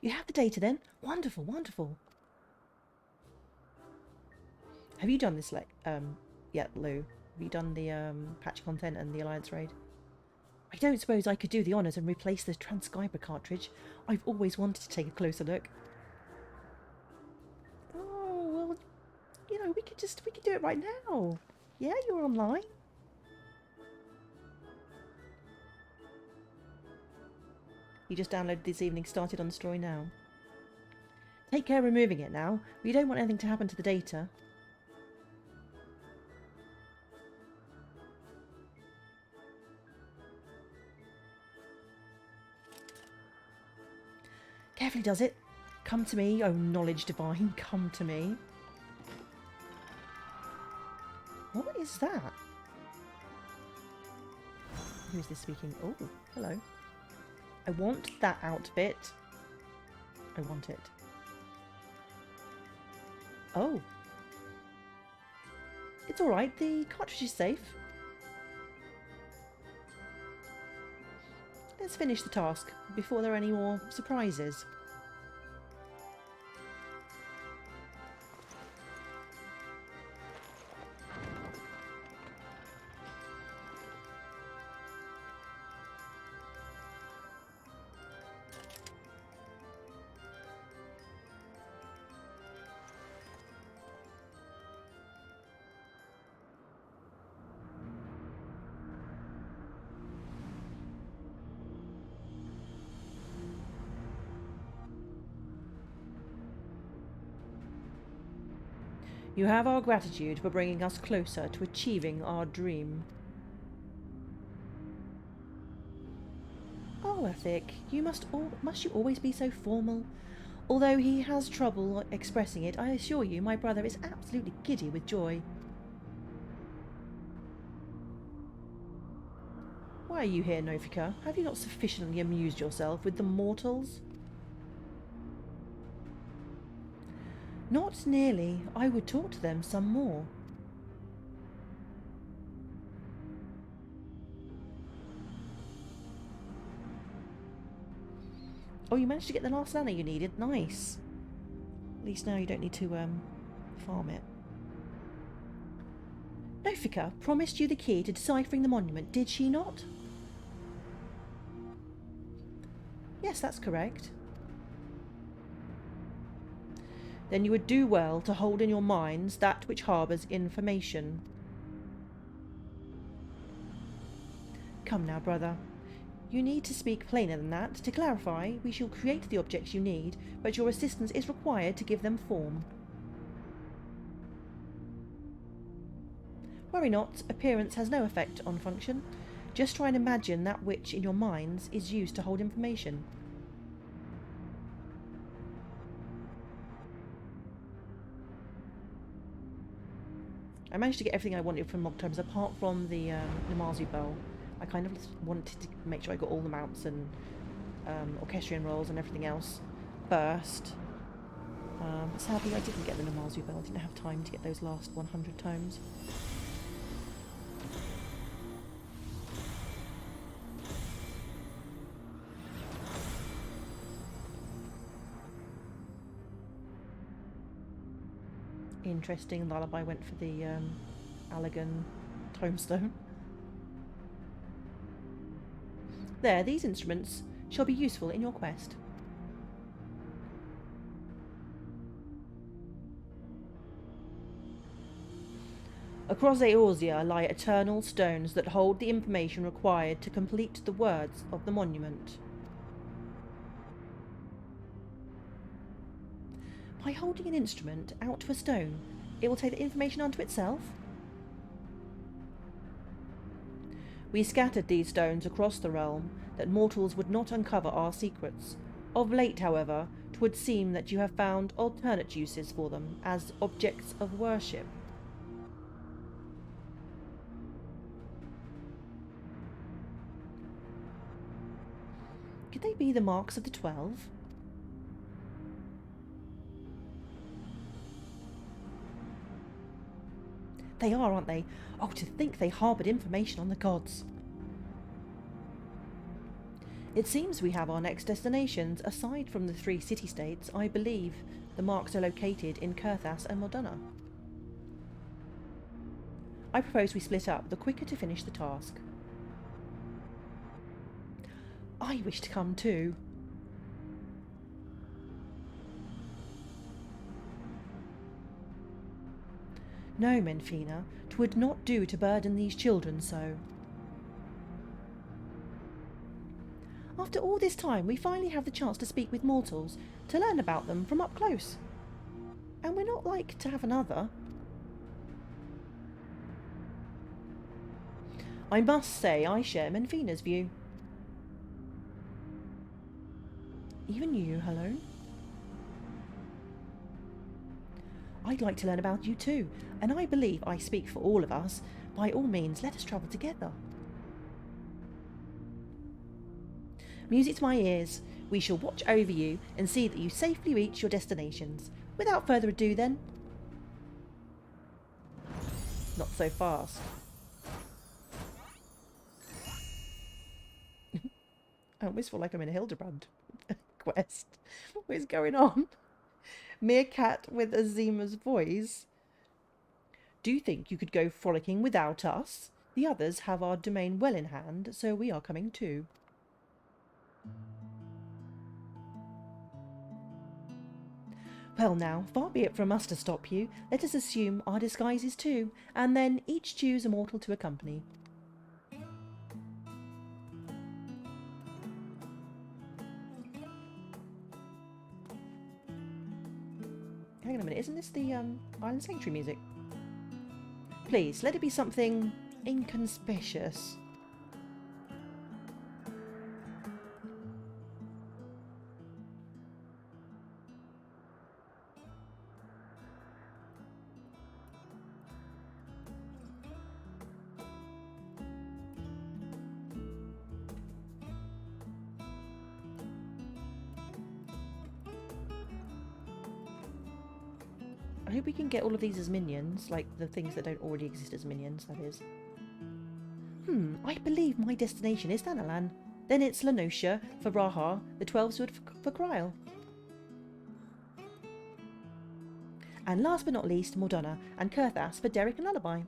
You have the data then? Wonderful, wonderful. Have you done this yet, Lou? Have you done the patch content and the Alliance raid? I don't suppose I could do the honours and replace the transcriber cartridge. I've always wanted to take a closer look. Oh, well, you know, we could do it right now. Yeah, you're online. You just downloaded this evening, started on the story now. Take care removing it now. We don't want anything to happen to the data. Carefully does it. Come to me, oh knowledge divine, come to me. What is that? Who's this speaking? Oh, hello. I want that outfit. I want it. Oh. It's alright, the cartridge is safe. Let's finish the task before there are any more surprises. You have our gratitude for bringing us closer to achieving our dream. Oh, Ethic, must you always be so formal? Although he has trouble expressing it, I assure you my brother is absolutely giddy with joy. Why are you here, Nofika? Have you not sufficiently amused yourself with the mortals? Not nearly. I would talk to them some more. Oh, you managed to get the last lana you needed. Nice. At least now you don't need to farm it. Nofika promised you the key to deciphering the monument, did she not? Yes, that's correct. Then you would do well to hold in your minds that which harbours information. Come now, brother. You need to speak plainer than that. To clarify, we shall create the objects you need, but your assistance is required to give them form. Worry not, appearance has no effect on function. Just try and imagine that which in your minds is used to hold information. I managed to get everything I wanted from mock times apart from the Namazu Bell. I kind of wanted to make sure I got all the mounts and orchestrion rolls and everything else first. But sadly I didn't get the Namazu Bell. I didn't have time to get those last 100 times. interesting lullaby went for the Allegan tombstone. There, these instruments shall be useful in your quest. Across Eorzea lie eternal stones that hold the information required to complete the words of the monument. By holding an instrument out to a stone, it will take the information unto itself? We scattered these stones across the realm, that mortals would not uncover our secrets. Of late, however, 'twould seem that you have found alternate uses for them, as objects of worship. Could they be the marks of the 12? They are, aren't they? Oh, to think they harboured information on the gods. It seems we have our next destinations. Aside from the 3 city-states, I believe the marks are located in Kurthas and Modena. I propose we split up, the quicker to finish the task. I wish to come too. No, Menfina, 'twould not do to burden these children so. After all this time, we finally have the chance to speak with mortals, to learn about them from up close. And we're not like to have another. I must say I share Menfina's view. Even you, hello? I'd like to learn about you too, and I believe I speak for all of us. By all means, let us travel together. Music to my ears. We shall watch over you and see that you safely reach your destinations. Without further ado then. Not so fast. I almost feel like I'm in a Hildebrand quest. What is going on? Meerkat with Azima's voice. Do you think you could go frolicking without us? The others have our domain well in hand, so we are coming too. Well now, far be it from us to stop you. Let us assume our disguises too, and then each choose a mortal to accompany. Hang on a minute, isn't this the Island Sanctuary music? Please, let it be something inconspicuous. I hope we can get all of these as minions, like the things that don't already exist as minions, that is. I believe my destination is Thanalan. Then it's Lanosia for Raha, the 12 sword for Kryl. And last but not least, Modena and Kurthas for Derek and Lullaby.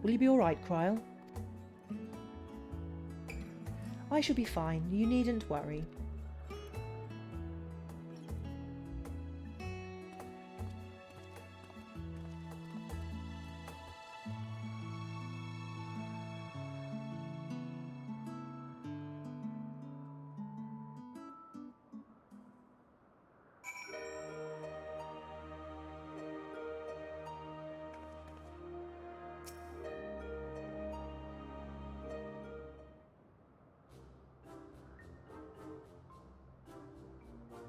Will you be alright, Kryl? I shall be fine, you needn't worry.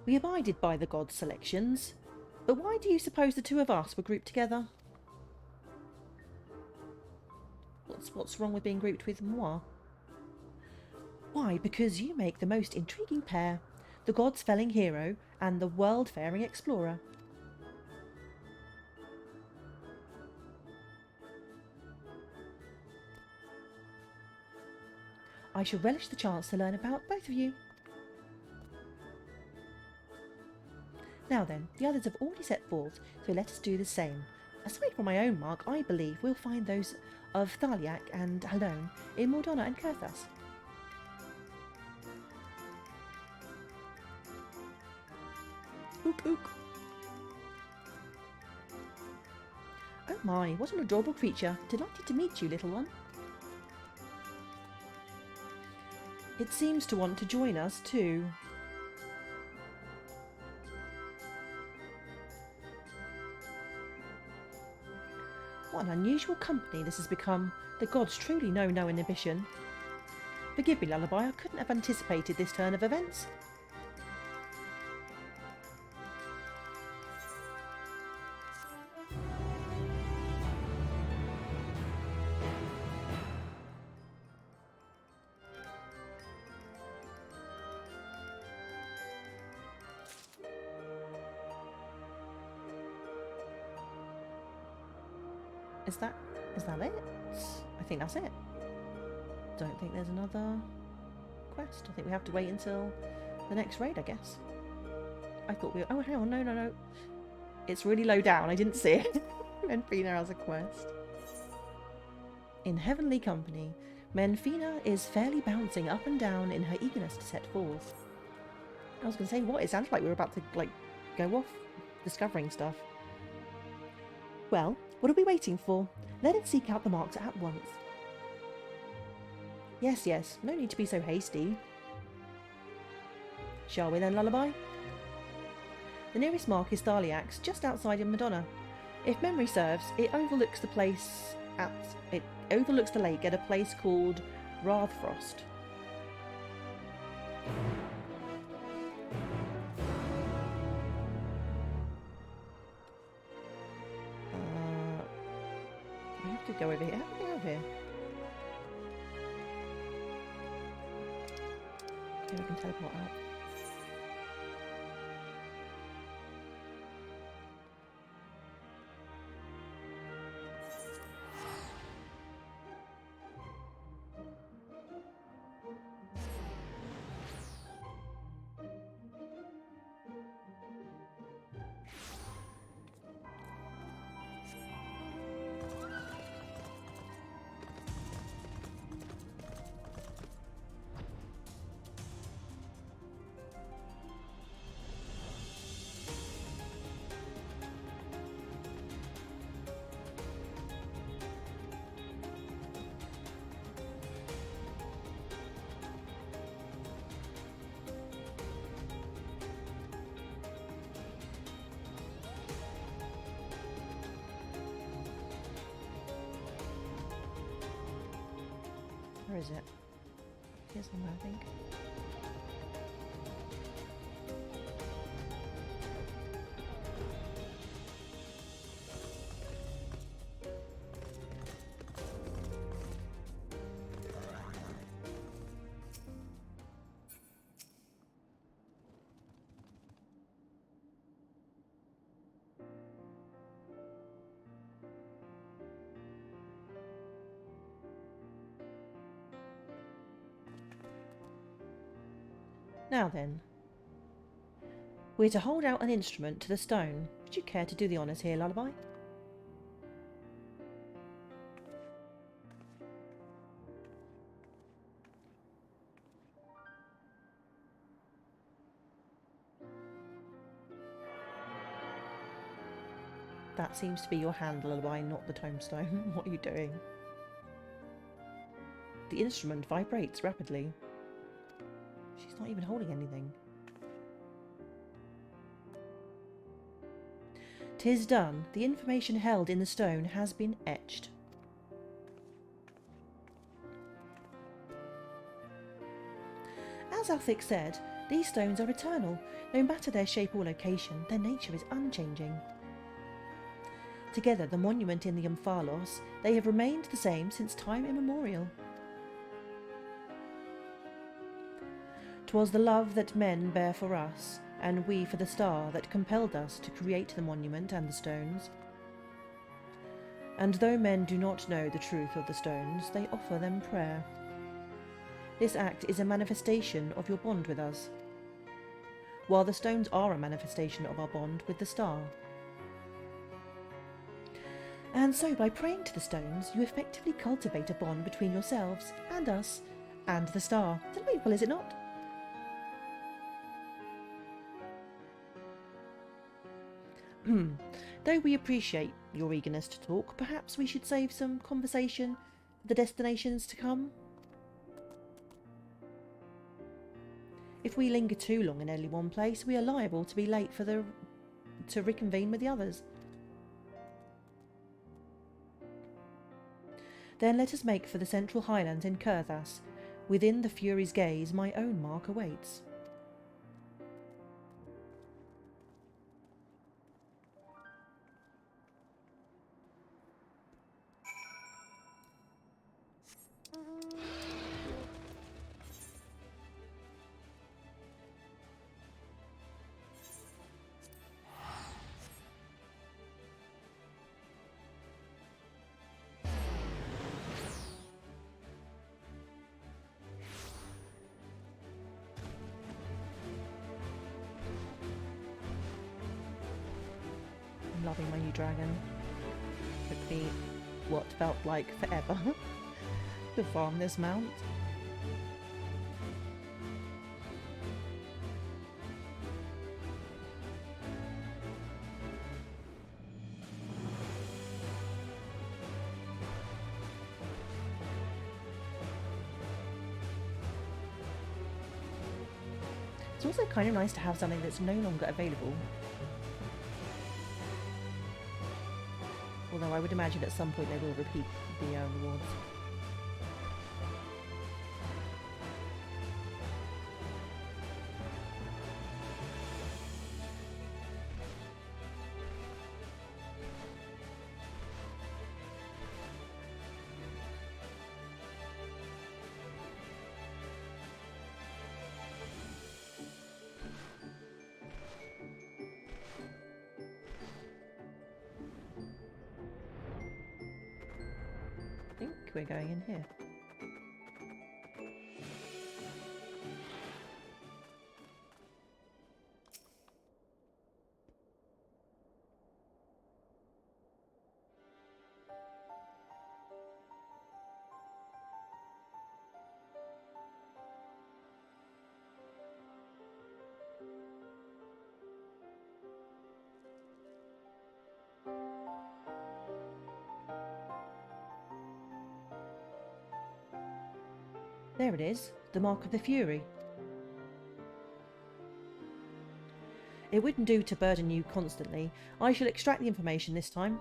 We abided by the gods' selections, but why do you suppose the two of us were grouped together? What's wrong with being grouped with moi? Why, because you make the most intriguing pair, the gods-felling hero and the world-faring explorer. I shall relish the chance to learn about both of you. Now then, the others have already set forth, so let us do the same. Aside from my own mark, I believe we'll find those of Thaliak and Halone in Mordona and Kurthas. Ook ook. Oh my, what an adorable creature. Delighted to meet you, little one. It seems to want to join us too. What an unusual company this has become. The gods truly know no inhibition. Forgive me, Lullaby, I couldn't have anticipated this turn of events. Is that it? I think that's it. Don't think there's another quest. I think we have to wait until the next raid, I guess. I thought we were... Oh, hang on. No. It's really low down. I didn't see it. Menfina has a quest. In heavenly company, Menfina is fairly bouncing up and down in her eagerness to set forth. I was going to say, what? It sounds like we were about to, like, go off discovering stuff. Well, what are we waiting for? Let us seek out the marks at once. Yes, no need to be so hasty. Shall we then, Lullaby? The nearest mark is Thaliak's, just outside in Madonna. If memory serves, it overlooks the lake at a place called Rathfrost. We have to go over here. How do we get over here? Okay, we can teleport out. Where is it? Here's somewhere, I think. Now then, we're to hold out an instrument to the stone. Would you care to do the honours here, Lullaby? That seems to be your hand, Lullaby, not the tombstone. What are you doing? The instrument vibrates rapidly. She's not even holding anything. 'Tis done. The information held in the stone has been etched. As Athic said, these stones are eternal. No matter their shape or location, their nature is unchanging. Together, the monument in the Umphalos, they have remained the same since time immemorial. 'Twas the love that men bear for us, and we for the star, that compelled us to create the monument and the stones. And though men do not know the truth of the stones, they offer them prayer. This act is a manifestation of your bond with us. while the stones are a manifestation of our bond with the star. And so by praying to the stones, you effectively cultivate a bond between yourselves and us and the star. Delightful, is it not? Though we appreciate your eagerness to talk, perhaps we should save some conversation for the destinations to come. If we linger too long in only one place, we are liable to be late to reconvene with the others. Then let us make for the central highlands in Kurthas. Within the Fury's gaze, my own mark awaits. I'm loving my new dragon. Took me what felt like forever to farm this mount. It's also kind of nice to have something that's no longer available. Although I would imagine at some point they will repeat the rewards. I think we're going in here. There it is, the mark of the Fury. It wouldn't do to burden you constantly. I shall extract the information this time.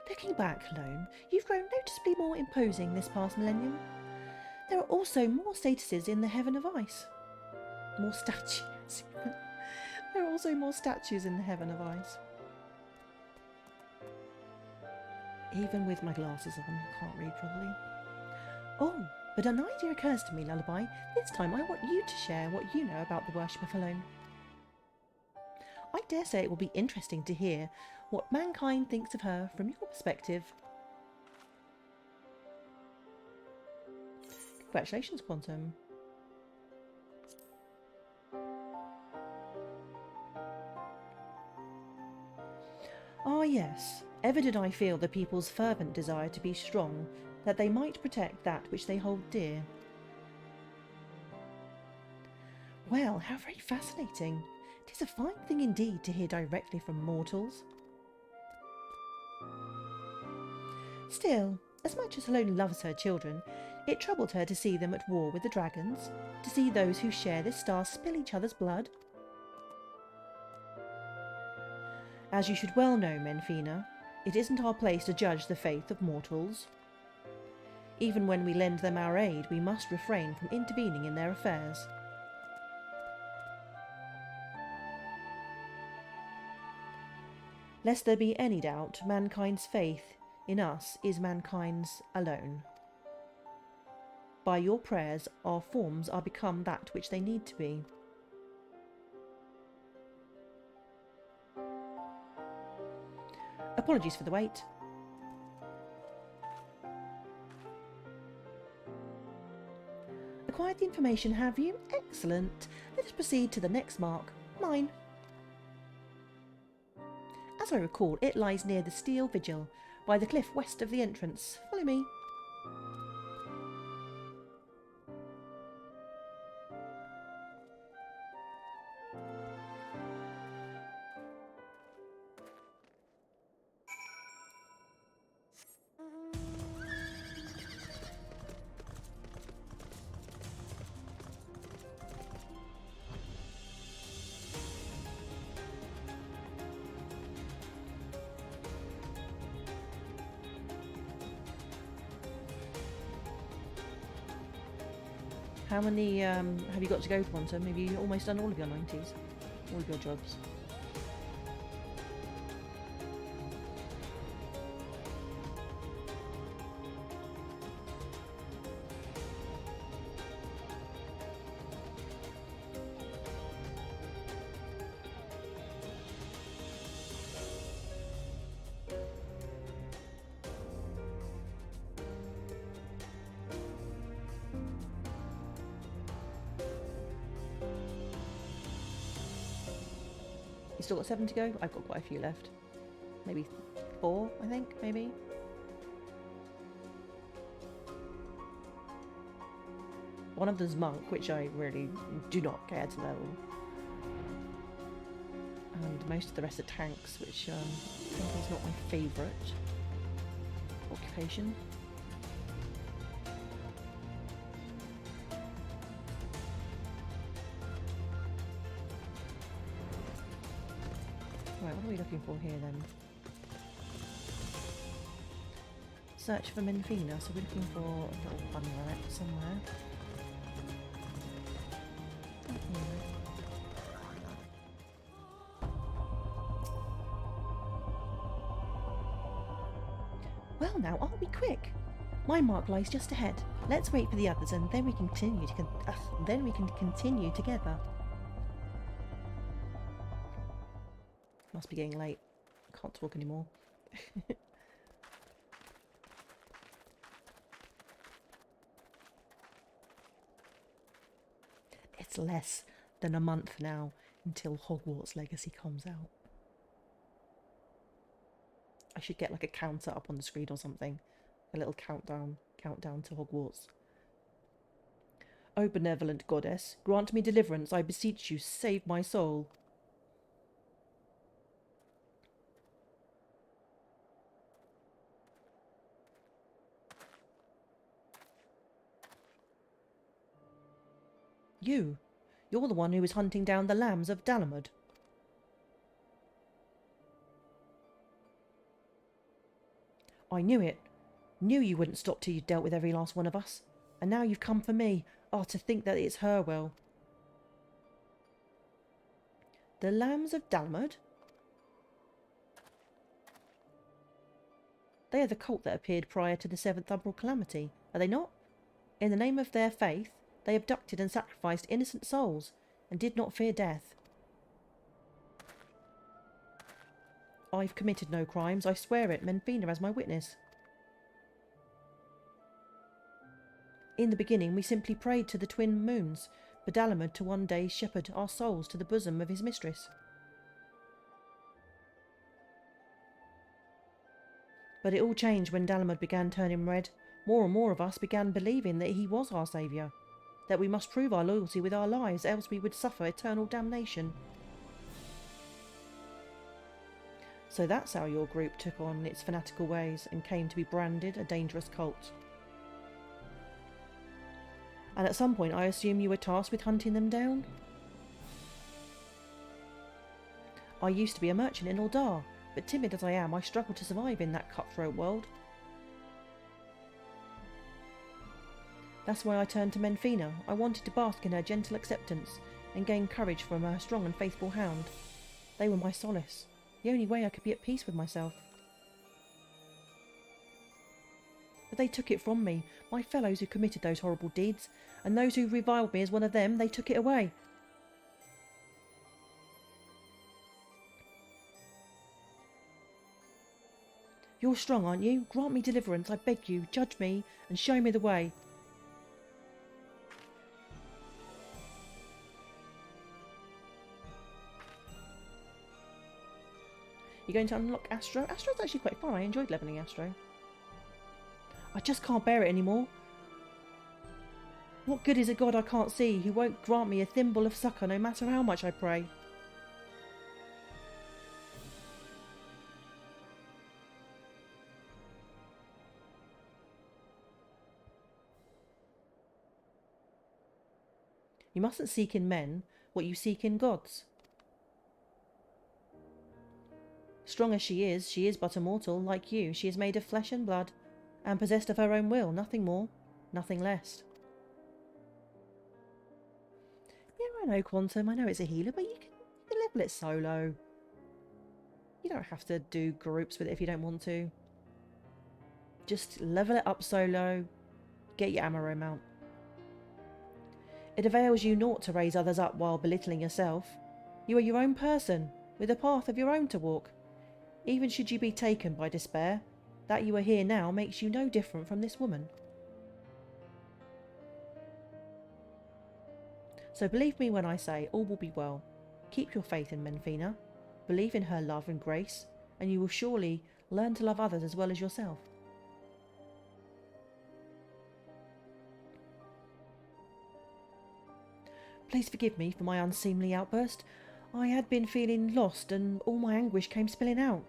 Looking back, Lone, you've grown noticeably more imposing this past millennium. There are also more statuses in the Heaven of Ice. More statues. There are also more statues in the Heaven of Ice. Even with my glasses on, I can't read properly. Oh, but an idea occurs to me, Lullaby. This time I want you to share what you know about the worship of Alone. I dare say it will be interesting to hear what mankind thinks of her from your perspective. Congratulations, Quantum. Ah yes, ever did I feel the people's fervent desire to be strong, that they might protect that which they hold dear. Well, how very fascinating. 'Tis a fine thing indeed to hear directly from mortals. Still, as much as Alone loves her children, it troubled her to see them at war with the dragons, to see those who share this star spill each other's blood. As you should well know, Menfina, it isn't our place to judge the faith of mortals. Even when we lend them our aid, we must refrain from intervening in their affairs. Lest there be any doubt, mankind's faith in us is mankind's alone. By your prayers, our forms are become that which they need to be. Apologies for the wait. acquired the information, have you? Excellent. Let us proceed to the next mark. Mine. As I recall, it lies near the Steel Vigil, by the cliff west of the entrance. Follow me. How many have you got to go, Quantum? Have you almost done all of your 90s? All of your jobs? You still got 7 to go? I've got quite a few left. Maybe 4, I think, maybe. One of them's Monk, which I really do not care to level. And most of the rest are tanks, which I think is not my favourite occupation. Right, what are we looking for here then? Search for Menfina, so we're looking for a little bunny rabbit somewhere. Well now, aren't we quick? My mark lies just ahead. Let's wait for the others and then we can continue together. Must be getting late. I can't talk anymore. It's less than a month now until Hogwarts Legacy comes out. I should get like a counter up on the screen or something. A little countdown to Hogwarts. O benevolent goddess, grant me deliverance, I beseech you, save my soul. You're the one who was hunting down the lambs of Dalamud. I knew it. Knew you wouldn't stop till you dealt with every last one of us. And now you've come for me. Oh, to think that it's her will. The lambs of Dalamud? They are the cult that appeared prior to the 7th Umbral Calamity, are they not? In the name of their faith, they abducted and sacrificed innocent souls, and did not fear death. I've committed no crimes, I swear it, Menfina as my witness. In the beginning we simply prayed to the twin moons, for Dalamud to one day shepherd our souls to the bosom of his mistress. But it all changed when Dalamud began turning red. More and more of us began believing that he was our saviour, that we must prove our loyalty with our lives, else we would suffer eternal damnation. So that's how your group took on its fanatical ways and came to be branded a dangerous cult. And at some point I assume you were tasked with hunting them down? I used to be a merchant in Aldar, but timid as I am, I struggle to survive in that cutthroat world. That's why I turned to Menfina. I wanted to bask in her gentle acceptance and gain courage from her strong and faithful hound. They were my solace, the only way I could be at peace with myself. But they took it from me, my fellows who committed those horrible deeds, and those who reviled me as one of them, they took it away. You're strong, aren't you? Grant me deliverance, I beg you, judge me, and show me the way. You're going to unlock Astro. Astro's actually quite fun. I enjoyed leveling Astro. I just can't bear it anymore. What good is a god I can't see who won't grant me a thimble of succour no matter how much I pray? You mustn't seek in men what you seek in gods. Strong as she is but a mortal, like you. She is made of flesh and blood, and possessed of her own will, nothing more, nothing less. Yeah, I know, Quantum, I know it's a healer, but you can level it solo. You don't have to do groups with it if you don't want to. Just level it up solo, get your ammo mount. It avails you naught to raise others up while belittling yourself. You are your own person, with a path of your own to walk. Even should you be taken by despair, that you are here now makes you no different from this woman. So believe me when I say all will be well. Keep your faith in Menfina, believe in her love and grace, and you will surely learn to love others as well as yourself. Please forgive me for my unseemly outburst. I had been feeling lost and all my anguish came spilling out.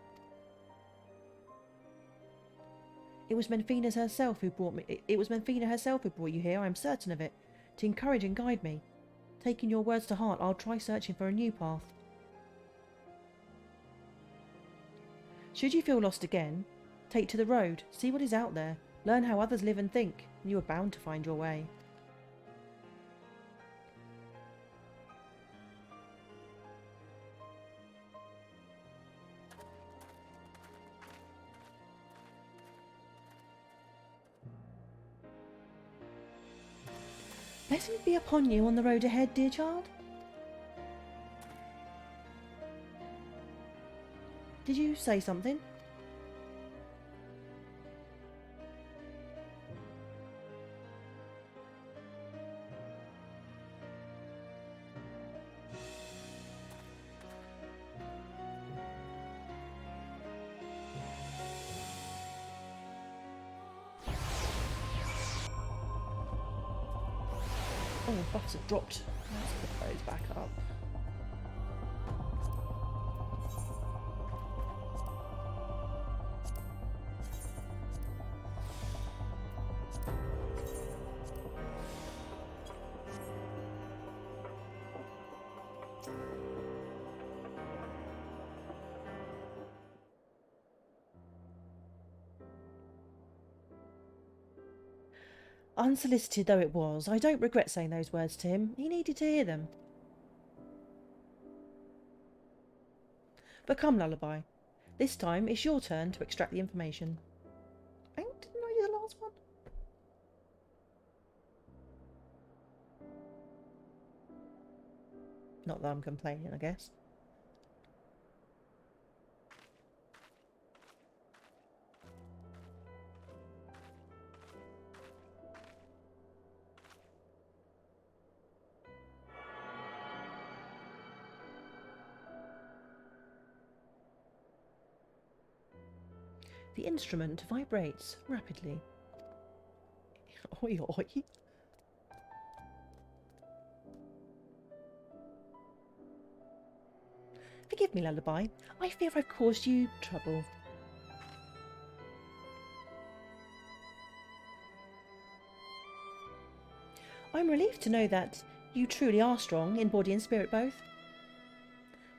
It was Menfina herself who brought you here, I am certain of it, to encourage and guide me. Taking your words to heart, I'll try searching for a new path. Should you feel lost again, take to the road, see what is out there, learn how others live and think, and you are bound to find your way. Blessings be upon you on the road ahead, dear child. Did you say something? Oh, buffs have dropped. Let's put those back up. Unsolicited though it was, I don't regret saying those words to him. He needed to hear them. But come, Lullaby. This time it's your turn to extract the information. I didn't know you were the last one. Not that I'm complaining, I guess. The instrument vibrates rapidly. Oi, oi. Forgive me, Lullaby. I fear I've caused you trouble. I'm relieved to know that you truly are strong in body and spirit both.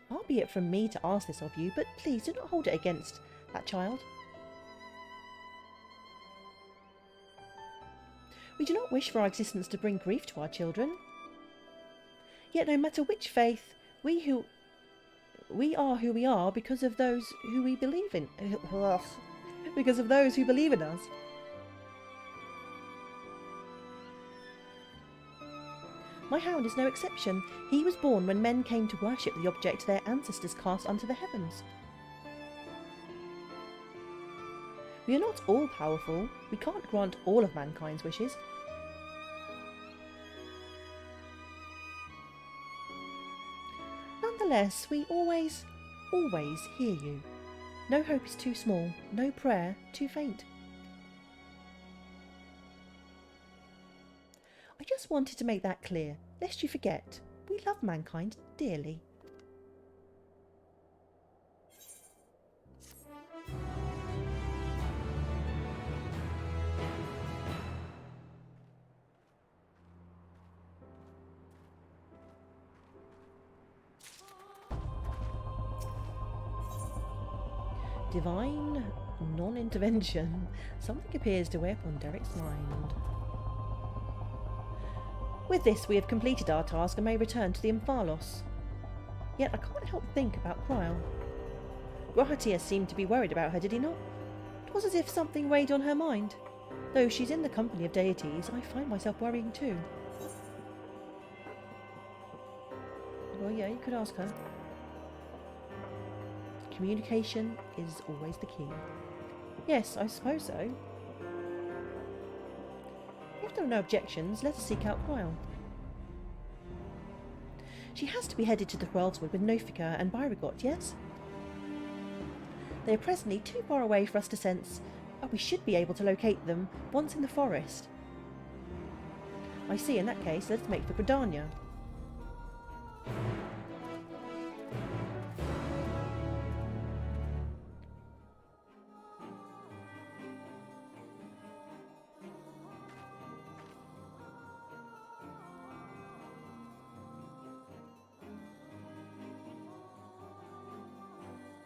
Far be it from me to ask this of you, but please do not hold it against that child. We do not wish for our existence to bring grief to our children. Yet no matter which faith, we are who we are because of those who we believe in. Because of those who believe in us. My hound is no exception. He was born when men came to worship the object their ancestors cast unto the heavens. We are not all powerful. We can't grant all of mankind's wishes. Nonetheless, we always hear you. No hope is too small, no prayer too faint. I just wanted to make that clear, lest you forget. We love mankind dearly. Divine non-intervention. Something appears to weigh upon Derek's mind. With this, we have completed our task and may return to the Euphroscene. Yet I can't help think about Cryle. Grahatier seemed to be worried about her, did he not? It was as if something weighed on her mind. Though she's in the company of deities, I find myself worrying too. Well, yeah, you could ask her. Communication is always the key. Yes, I suppose so. If there are no objections, let us seek out Cryle. She has to be headed to the Quelveswood with Nofika and Byragot, yes? They are presently too far away for us to sense, but we should be able to locate them once in the forest. I see, in that case, let's make for Gridania.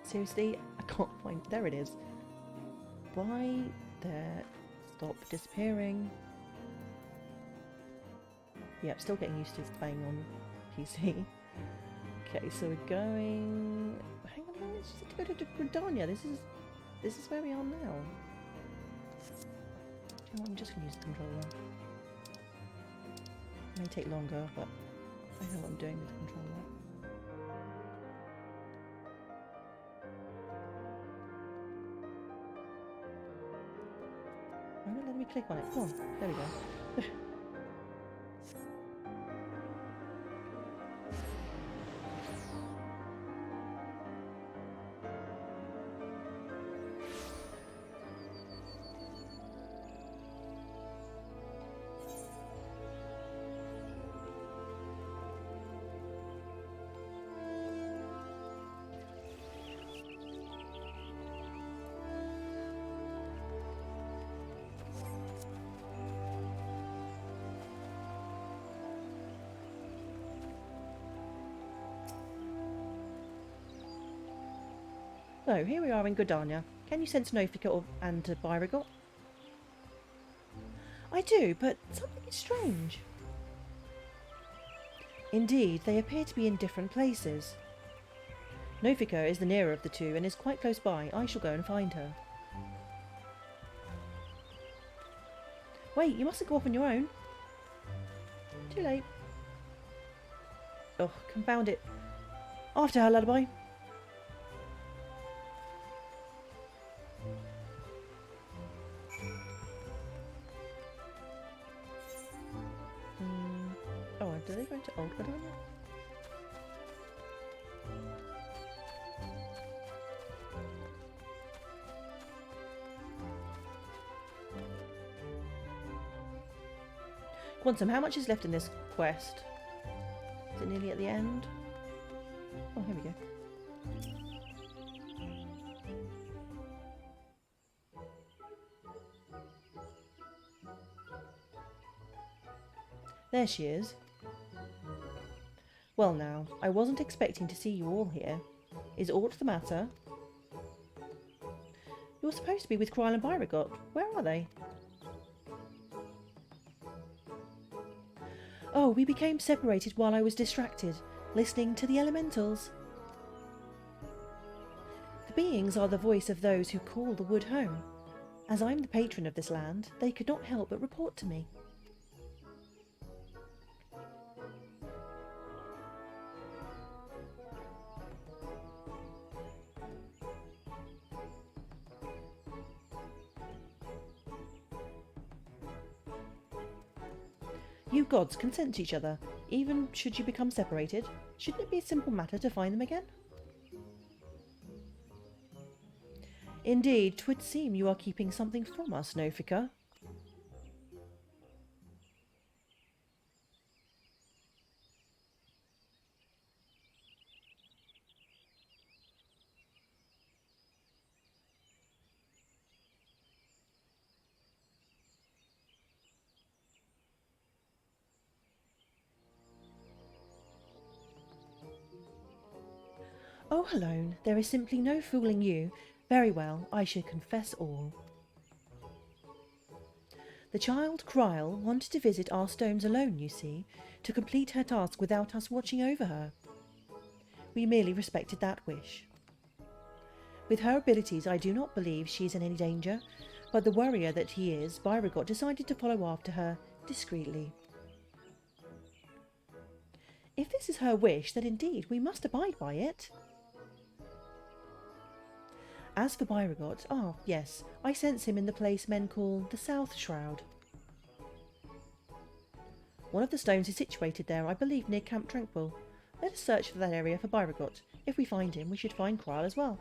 Seriously, I can't find... There it is. Why? There. Stop disappearing. Yep, still getting used to playing on PC. Okay, so we're going... Hang on, let's just go to Gridania. This is where we are now. Do you know what, I'm just going to use the controller. It may take longer, but I know what I'm doing with the controller. Let me click on it. Come on, there we go. So, here we are in Gridania. Can you sense Nofika and Byragot? I do, but something is strange. Indeed, they appear to be in different places. Nofika is the nearer of the two and is quite close by. I shall go and find her. Wait, you mustn't go off on your own. Too late. Oh, confound it. After her, Lullaby. Oh, do they go into Old Gridania? Quantum, how much is left in this quest? Is it nearly at the end? Oh, here we go. There she is. Well now, I wasn't expecting to see you all here. Is aught the matter? You're supposed to be with Cryle and Byragot. Where are they? Oh, we became separated while I was distracted, listening to the elementals. The beings are the voice of those who call the wood home. As I'm the patron of this land, they could not help but report to me. You gods can sense each other, even should you become separated. Shouldn't it be a simple matter to find them again? Indeed, 'twould seem you are keeping something from us, Nofika. Oh, Halone, there is simply no fooling you. Very well, I should confess all. The child, Kryl, wanted to visit our stones alone, you see, to complete her task without us watching over her. We merely respected that wish. With her abilities, I do not believe she is in any danger, but the warrior that he is, Byragot, decided to follow after her discreetly. If this is her wish, then indeed we must abide by it. As for Byragot, yes, I sense him in the place men call the South Shroud. One of the stones is situated there, I believe, near Camp Tranquil. Let us search for that area for Byragot. If we find him, we should find Kryl as well.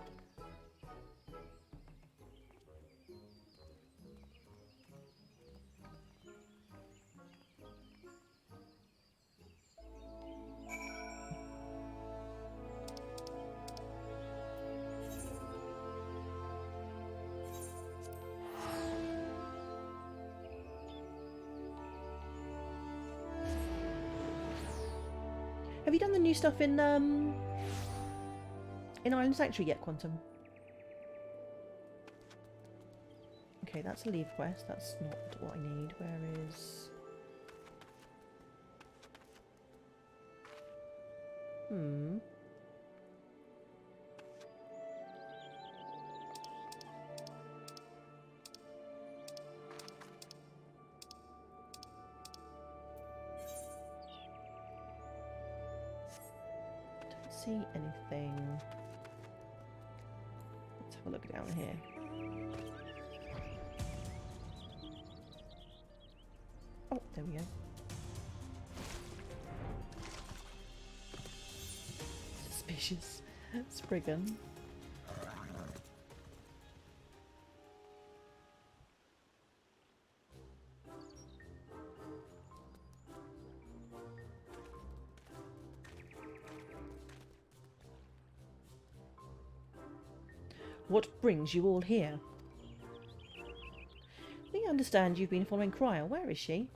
Have you done the new stuff in Island Sanctuary yet, Quantum? Okay, that's a leave quest. That's not what I need. Where is... Don't see anything. Let's have a look down here. Oh, there we go. Suspicious. Spriggan. What brings you all here? We understand you've been following Kryl. Where is she?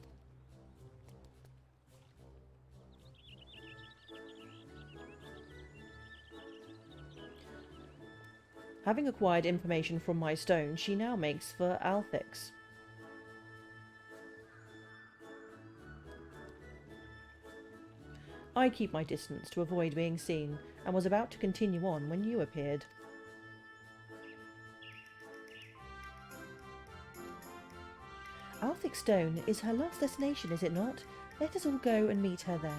Having acquired information from my stone, she now makes for Althix. I keep my distance to avoid being seen, and was about to continue on when you appeared. Althix Stone is her last destination, is it not? Let us all go and meet her there.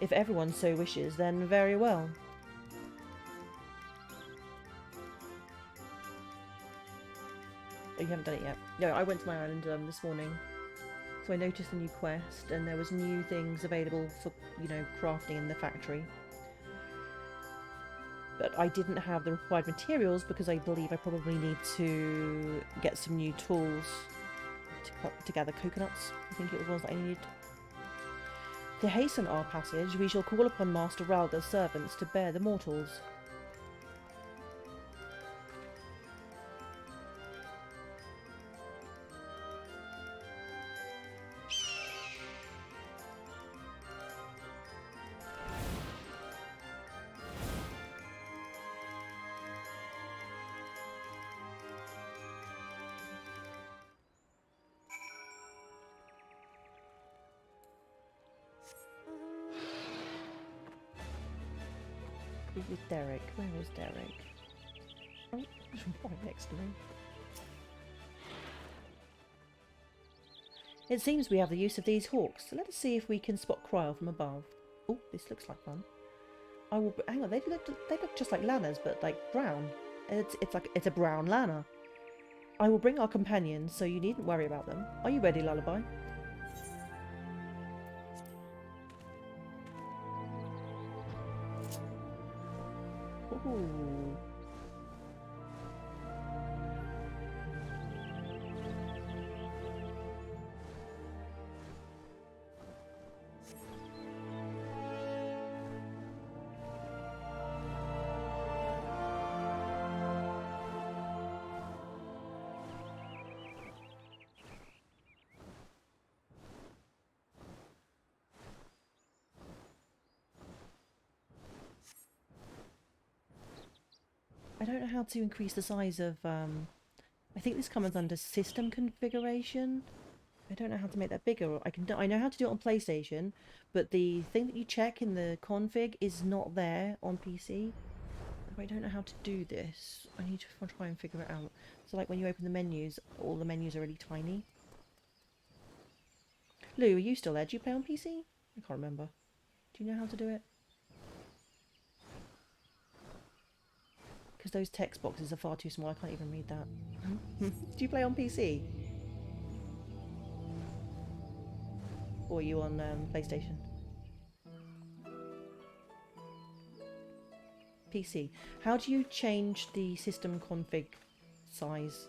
If everyone so wishes, then very well. Oh, you haven't done it yet? No, I went to my island this morning. So I noticed a new quest, and there was new things available for, crafting in the factory. But I didn't have the required materials because I believe I probably need to get some new tools to gather coconuts. I think it was that I needed. To hasten our passage, we shall call upon Master Ralga's servants to bear the mortals. Who is Derek? Where is Derek? Oh, he's right next to me. It seems we have the use of these hawks, so let us see if we can spot Kryl from above. Oh, this looks like fun. I will. Hang on, they look just like Lana's, but like brown. It's a brown Lana. I will bring our companions, so you needn't worry about them. Are you ready, Lullaby? Ooh, how to increase the size of... I think this comes under system configuration. I don't know how to make that bigger. I know how to do it on PlayStation, but the thing that you check in the config is not there on PC. I don't know how to do this. I need to try and figure it out. So like when you open the menus, all the menus are really tiny. Lou, are you still there? Do you play on PC? I can't remember. Do you know how to do it? Because those text boxes are far too small. I can't even read that. Do you play on PC? Or are you on PlayStation? PC. How do you change the system config size?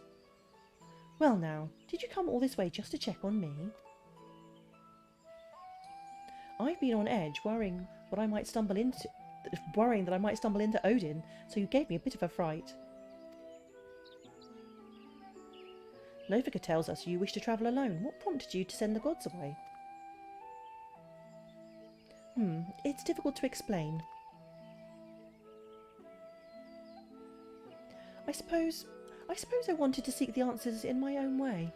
Well now, did you come all this way just to check on me? I've been on edge, worrying that I might stumble into Odin, so you gave me a bit of a fright. Lothika tells us you wish to travel alone. What prompted you to send the gods away? It's difficult to explain. I suppose I wanted to seek the answers in my own way.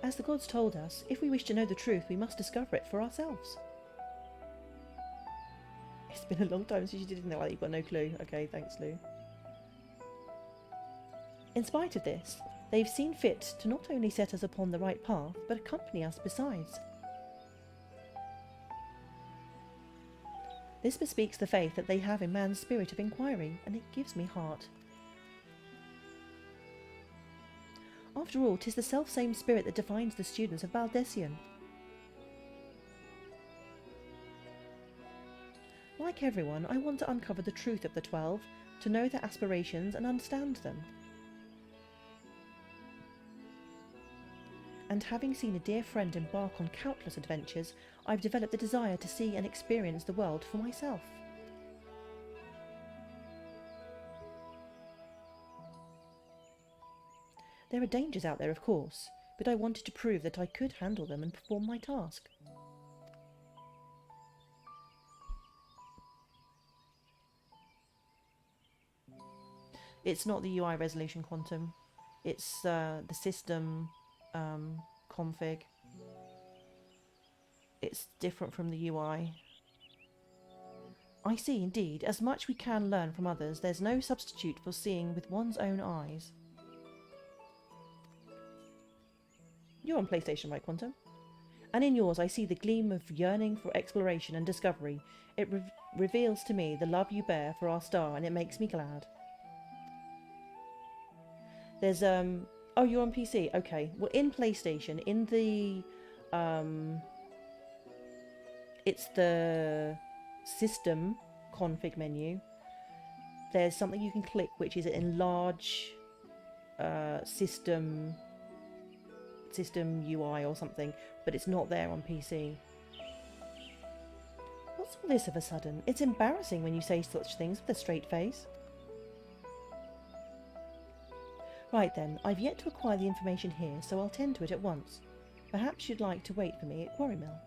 As the gods told us, if we wish to know the truth, we must discover it for ourselves. It's been a long time since you didn't know that. You've got no clue. Okay, thanks, Lou. In spite of this, they've seen fit to not only set us upon the right path, but accompany us besides. This bespeaks the faith that they have in man's spirit of inquiry, and it gives me heart. After all, 'tis the self-same spirit that defines the students of Baldessian. Like everyone, I want to uncover the truth of the 12, to know their aspirations and understand them. And having seen a dear friend embark on countless adventures, I've developed the desire to see and experience the world for myself. There are dangers out there, of course, but I wanted to prove that I could handle them and perform my task. It's not the UI resolution quantum, it's the system config. It's different from the UI. I see, indeed. As much we can learn from others, there's no substitute for seeing with one's own eyes. You're on PlayStation, right, Quantum? And in yours I see the gleam of yearning for exploration and discovery. It reveals to me the love you bear for our star, and it makes me glad. There's, oh, you're on PC? Okay. Well, in PlayStation, in the, it's the system config menu. There's something you can click, which is enlarge system UI or something, but it's not there on PC. What's all this of a sudden? It's embarrassing when you say such things with a straight face. Right then, I've yet to acquire the information here, so I'll tend to it at once. Perhaps you'd like to wait for me at Quarry Mill.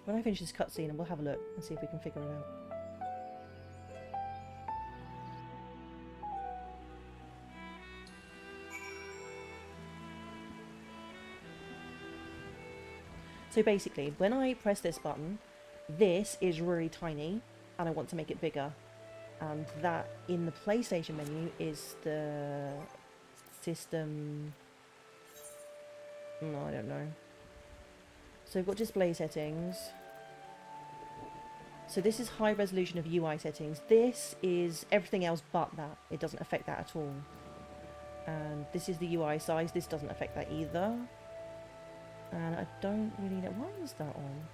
When I finish this cutscene, we'll have a look and see if we can figure it out. So basically, when I press this button, this is really tiny, and I want to make it bigger. And that, in the PlayStation menu, is the system... No, I don't know. So we've got display settings. So this is high resolution of UI settings. This is everything else but that. It doesn't affect that at all. And this is the UI size. This doesn't affect that either. And I don't really know. Why is that on?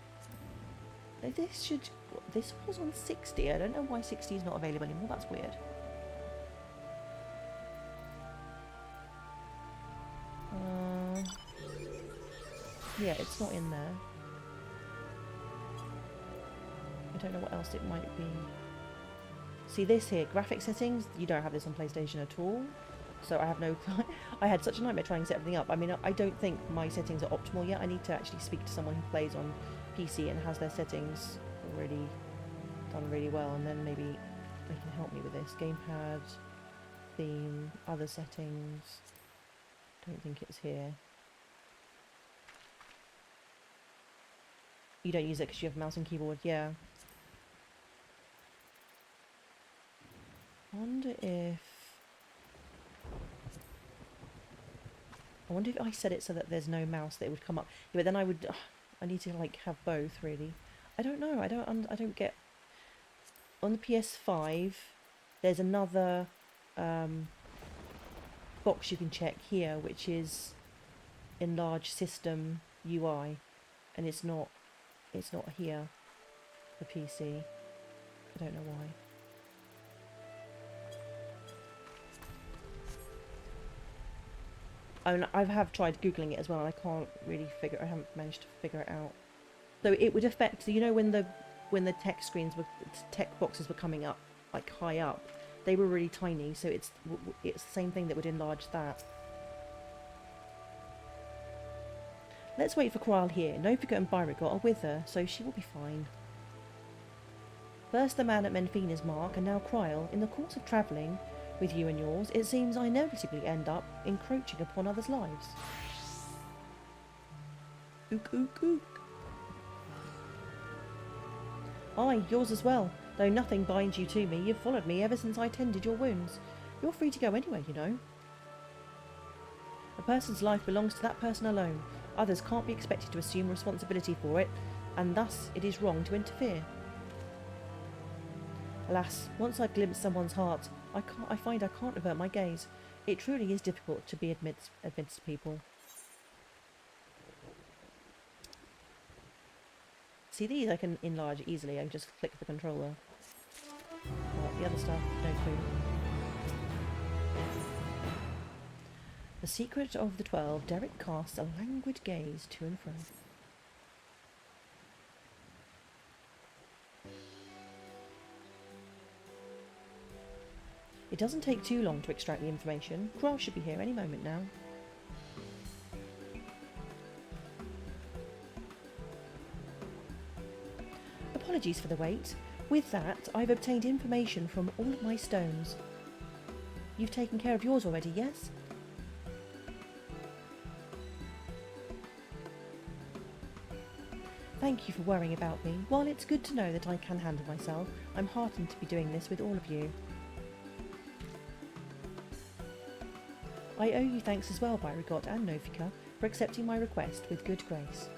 This was on 60. I don't know why 60 is not available anymore. That's weird. Yeah, it's not in there. I don't know what else it might be. See this here, graphic settings. You don't have this on PlayStation at all. So I have no. I had such a nightmare trying to set everything up. I mean, I don't think my settings are optimal yet. I need to actually speak to someone who plays on PC and has their settings already done really well, and then maybe they can help me with this. Gamepad, theme, other settings. Don't think it's here. You don't use it because you have a mouse and keyboard, yeah. I wonder if I set it so that there's no mouse that it would come up. Yeah, but then I would. I need to like have both really. I don't know. I don't get. On the PS5, there's another box you can check here, which is enlarge system UI, and it's not here for PC. I don't know why. I mean, I have tried googling it as well, and I can't really figure. I haven't managed to figure it out. So it would affect. You know, when the text screens were text boxes were coming up like high up, they were really tiny. So it's the same thing that would enlarge that. Let's wait for Krile here. Novika and Byrigot are with her, so she will be fine. First the man at Menfina's mark, and now Krile. In the course of travelling with you and yours, it seems I inevitably end up encroaching upon others' lives. Ook, ook, ook. Aye, yours as well. Though nothing binds you to me, you've followed me ever since I tended your wounds. You're free to go anywhere, you know. A person's life belongs to that person alone. Others can't be expected to assume responsibility for it, and thus it is wrong to interfere. Alas, once I've glimpsed someone's heart, I find I can't avert my gaze. It truly is difficult to be amidst people. See, these I can enlarge easily. I can just click the controller. The other stuff, no clue. The secret of the 12. Derek casts a languid gaze to and fro. It doesn't take too long to extract the information. Krile should be here any moment now. Apologies for the wait. With that, I've obtained information from all of my stones. You've taken care of yours already, yes? Thank you for worrying about me. While it's good to know that I can handle myself, I'm heartened to be doing this with all of you. I owe you thanks as well, Byrigot and Novika, for accepting my request with good grace.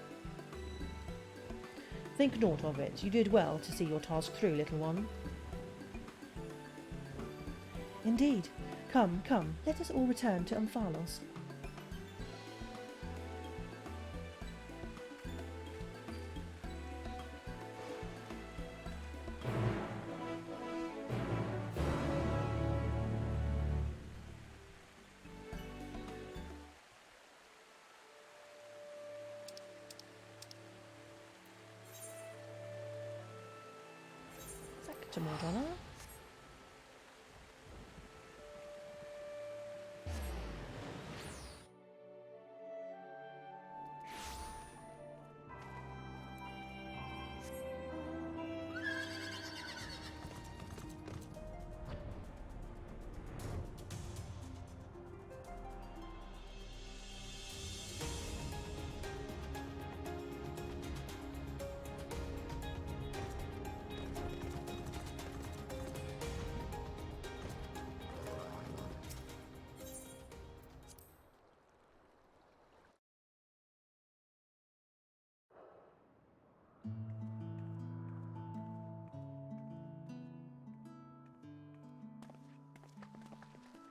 Think naught of it. You did well to see your task through, little one. Indeed. Come, come, let us all return to Omphalos. To Mordana.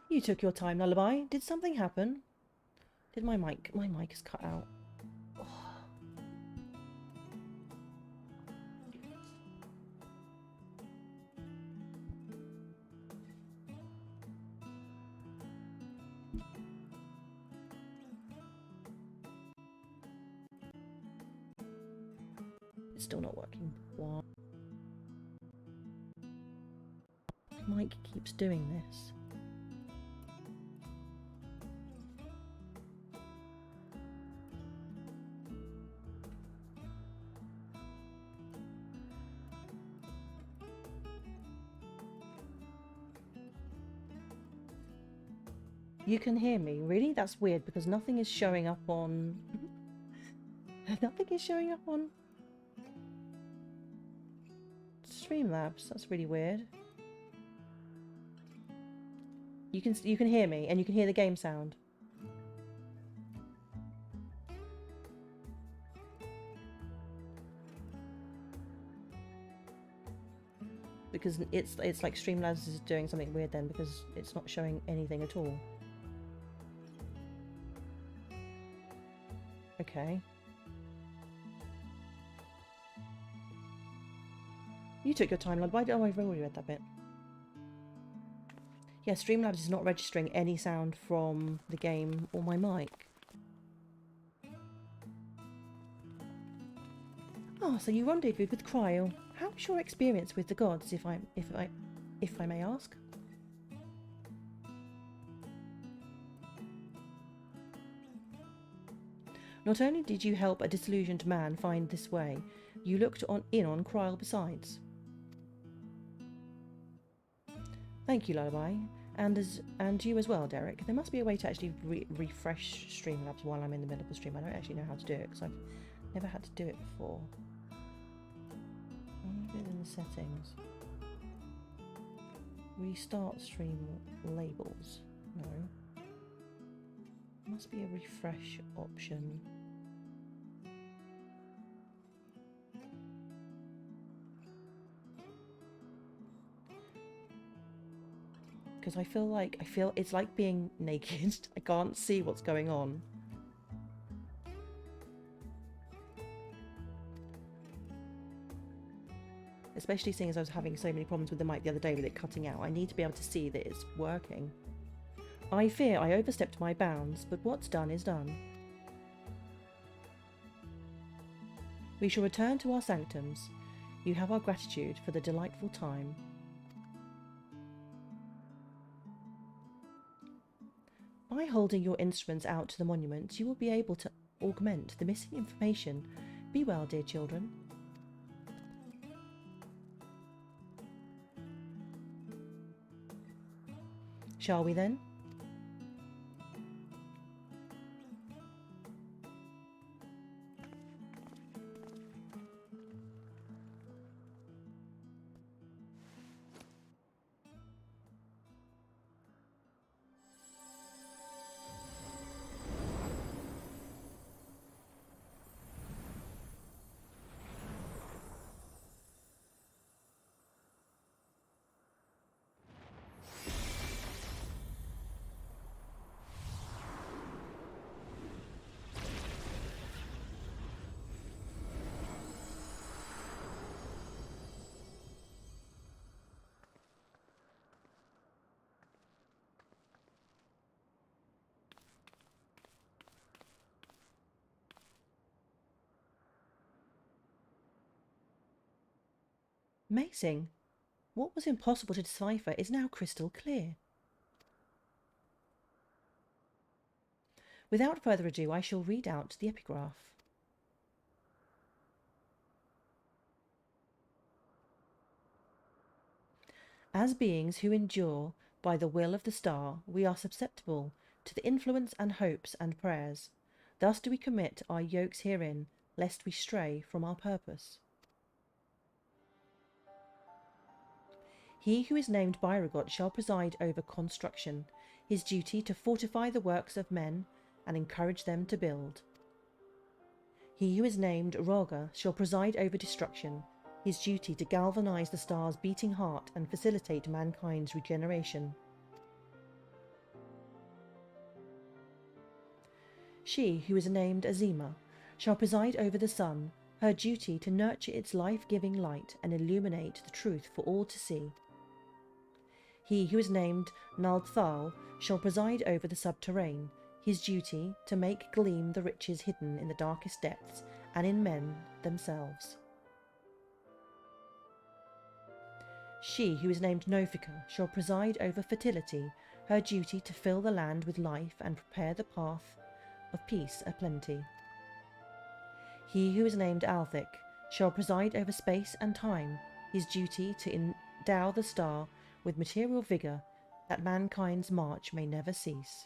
You took your time, Lullaby. Did something happen? Did my mic is cut out. It's still not working. Why? My mic keeps doing this. You can hear me. Really? That's weird because nothing is showing up on... nothing is showing up on... Streamlabs. That's really weird. You can hear me and you can hear the game sound. Because it's like Streamlabs is doing something weird then because it's not showing anything at all. Okay. You took your time, lad. Why? Oh, I've already read that bit. Yeah, Streamlabs is not registering any sound from the game or my mic. Oh, so you rendezvoused with Cryle. How was your experience with the gods, if I may ask? Not only did you help a disillusioned man find this way, you looked in on Cryle besides. Thank you, Lullaby, and you as well, Derek. There must be a way to actually refresh Streamlabs while I'm in the middle of the stream. I don't actually know how to do it because I've never had to do it before. In the settings. Restart stream labels. No. Must be a refresh option. Because I feel it's like being naked. I can't see what's going on. Especially seeing as I was having so many problems with the mic the other day with it cutting out. I need to be able to see that it's working. I fear I overstepped my bounds, but what's done is done. We shall return to our sanctums. You have our gratitude for the delightful time. By holding your instruments out to the monument, you will be able to augment the missing information. Be well, dear children. Shall we then? Amazing. What was impossible to decipher is now crystal clear. Without further ado, I shall read out the epigraph. As beings who endure by the will of the star, we are susceptible to the influence and hopes and prayers. Thus do we commit our yokes herein, lest we stray from our purpose. He who is named Byragot shall preside over construction, his duty to fortify the works of men and encourage them to build. He who is named Roga shall preside over destruction, his duty to galvanize the star's beating heart and facilitate mankind's regeneration. She who is named Azima shall preside over the sun, her duty to nurture its life-giving light and illuminate the truth for all to see. He who is named Naldthal shall preside over the subterrane, his duty to make gleam the riches hidden in the darkest depths and in men themselves. She who is named Nofika shall preside over fertility, her duty to fill the land with life and prepare the path of peace aplenty. He who is named Althic shall preside over space and time, his duty to endow the star with material vigour, that mankind's march may never cease.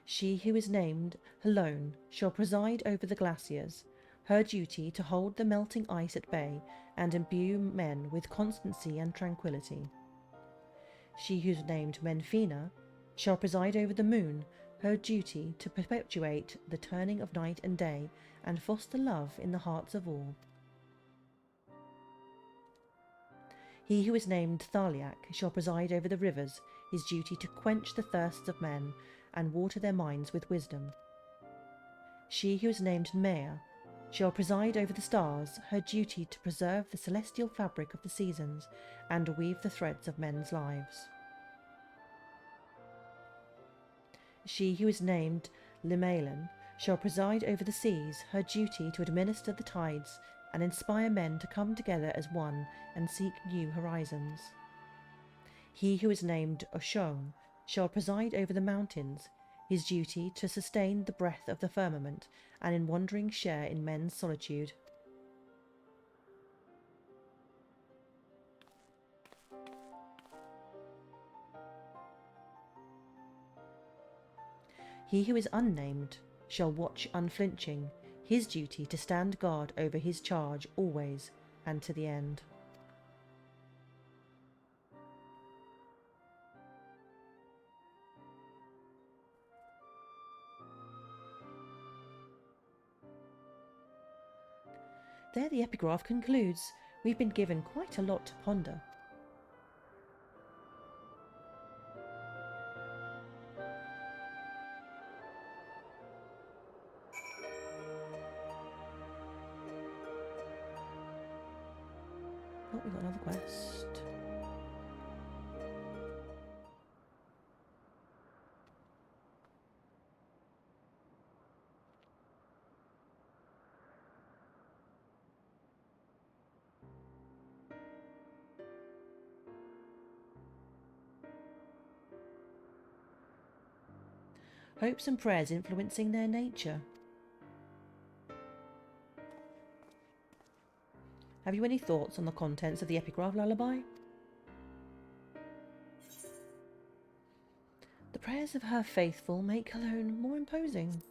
She who is named Helone shall preside over the glaciers, her duty to hold the melting ice at bay and imbue men with constancy and tranquillity. She who is named Menfina shall preside over the moon, her duty to perpetuate the turning of night and day and foster love in the hearts of all. He who is named Thaliak shall preside over the rivers, his duty to quench the thirsts of men and water their minds with wisdom. She who is named Mea shall preside over the stars, her duty to preserve the celestial fabric of the seasons and weave the threads of men's lives. She who is named Limaelan shall preside over the seas, her duty to administer the tides and inspire men to come together as one and seek new horizons. He who is named Oshon shall preside over the mountains, his duty to sustain the breath of the firmament and in wandering share in men's solitude. He who is unnamed shall watch unflinching, his duty to stand guard over his charge always and to the end. There the epigraph concludes. We've been given quite a lot to ponder. Oh, we've got another quest. Hopes and prayers influencing their nature. Have you any thoughts on the contents of the epigraph lullaby? The prayers of her faithful make Helone more imposing.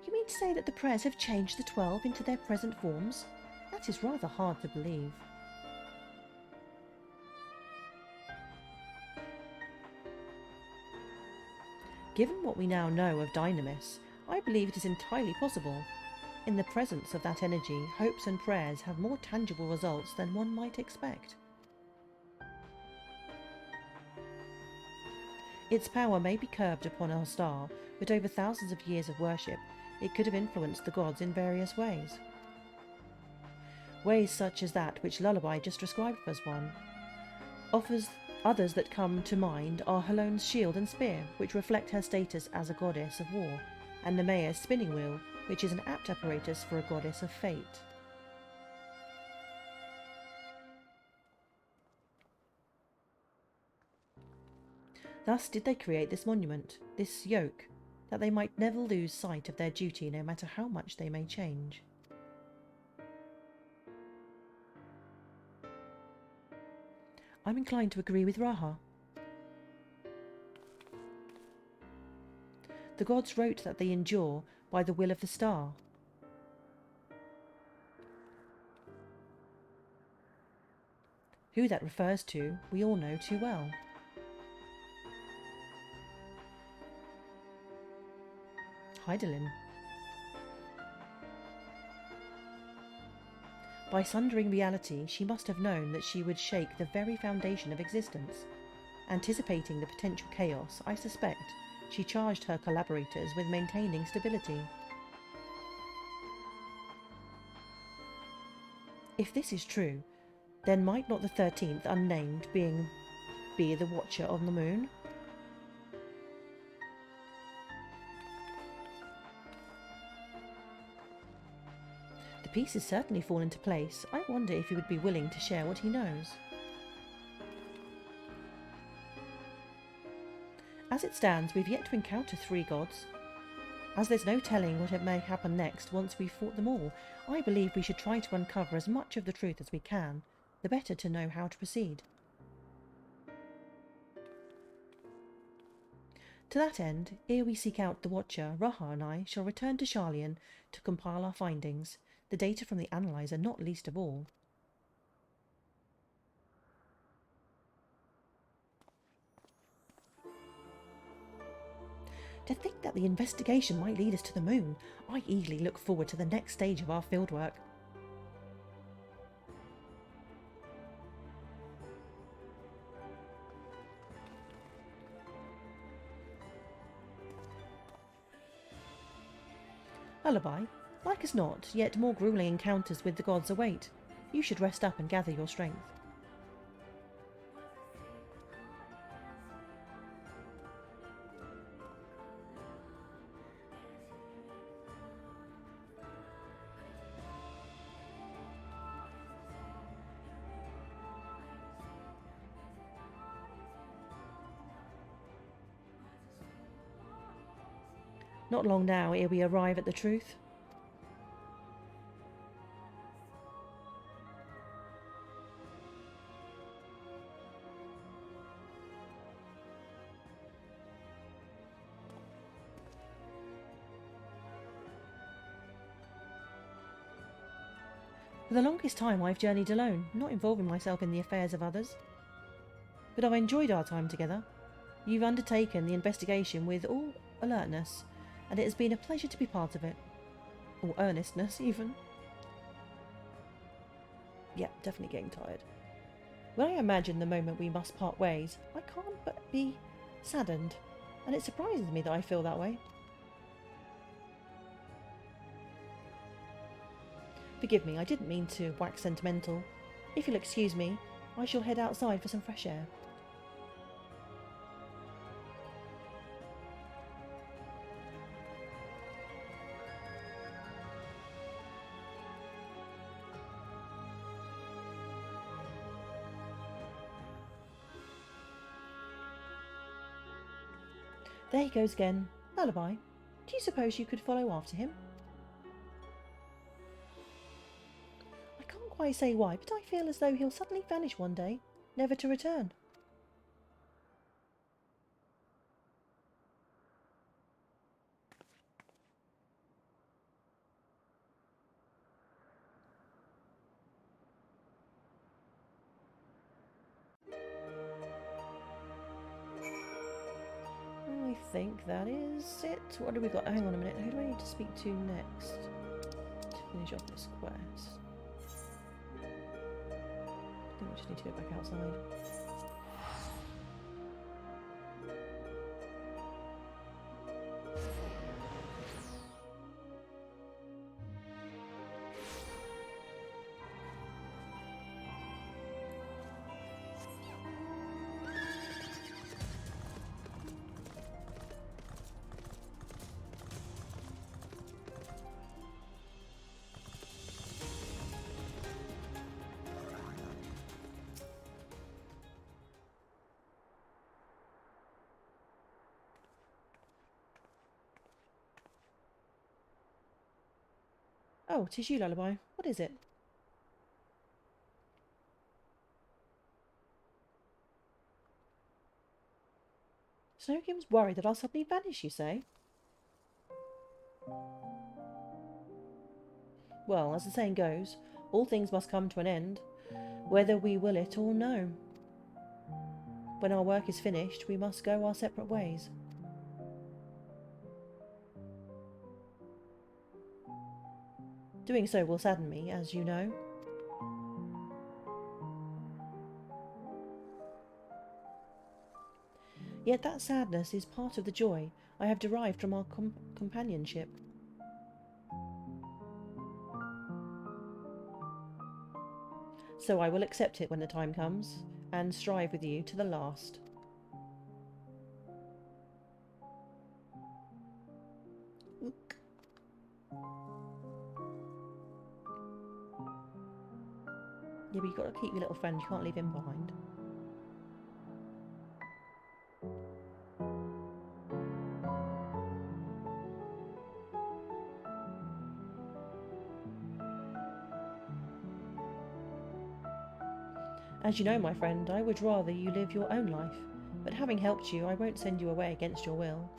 You mean to say that the prayers have changed the 12 into their present forms? That is rather hard to believe. Given what we now know of Dynamis, I believe it is entirely possible. In the presence of that energy, hopes and prayers have more tangible results than one might expect. Its power may be curbed upon our star, but over thousands of years of worship, it could have influenced the gods in various ways. Ways such as that which Lullaby just described as one. Others that come to mind are Helone's shield and spear, which reflect her status as a goddess of war, and Nemea's spinning wheel, which is an apt apparatus for a goddess of fate. Thus did they create this monument, this yoke, that they might never lose sight of their duty no matter how much they may change. I'm inclined to agree with Raha. The gods wrote that they endure by the will of the star. Who that refers to, we all know too well. Hydaelyn. By sundering reality, she must have known that she would shake the very foundation of existence. Anticipating the potential chaos, I suspect, she charged her collaborators with maintaining stability. If this is true, then might not the 13th unnamed being be the Watcher of the Moon? The pieces certainly fall into place. I wonder if he would be willing to share what he knows. As it stands, we've yet to encounter 3 gods. As there's no telling what may happen next once we've fought them all, I believe we should try to uncover as much of the truth as we can, the better to know how to proceed. To that end, ere we seek out the Watcher, Raha and I shall return to Sharlayan to compile our findings, the data from the analyzer not least of all. To think that the investigation might lead us to the moon, I eagerly look forward to the next stage of our fieldwork. Lullaby, like as not, yet more gruelling encounters with the gods await. You should rest up and gather your strength. Not long now ere we arrive at the truth. For the longest time I've journeyed alone, not involving myself in the affairs of others. But I've enjoyed our time together. You've undertaken the investigation with all alertness, and it has been a pleasure to be part of it. Or earnestness, even. Yeah, definitely getting tired. When I imagine the moment we must part ways, I can't but be saddened, and it surprises me that I feel that way. Forgive me, I didn't mean to wax sentimental. If you'll excuse me, I shall head outside for some fresh air. There he goes again. Lullaby, do you suppose you could follow after him? I can't quite say why, but I feel as though he'll suddenly vanish one day, never to return. I think that is it. What do we got? Hang on a minute. Who do I need to speak to next to finish off this quest? I think we just need to go back outside. Oh, 'tis you, Lullaby. What is it? Snowgim's worried that I'll suddenly vanish, you say? Well, as the saying goes, all things must come to an end, whether we will it or no. When our work is finished, we must go our separate ways. Doing so will sadden me, as you know. Yet that sadness is part of the joy I have derived from our companionship. So I will accept it when the time comes, and strive with you to the last. Ook. Yeah, but you've got to keep your little friend, you can't leave him behind. As you know, my friend, I would rather you live your own life, but having helped you, I won't send you away against your will.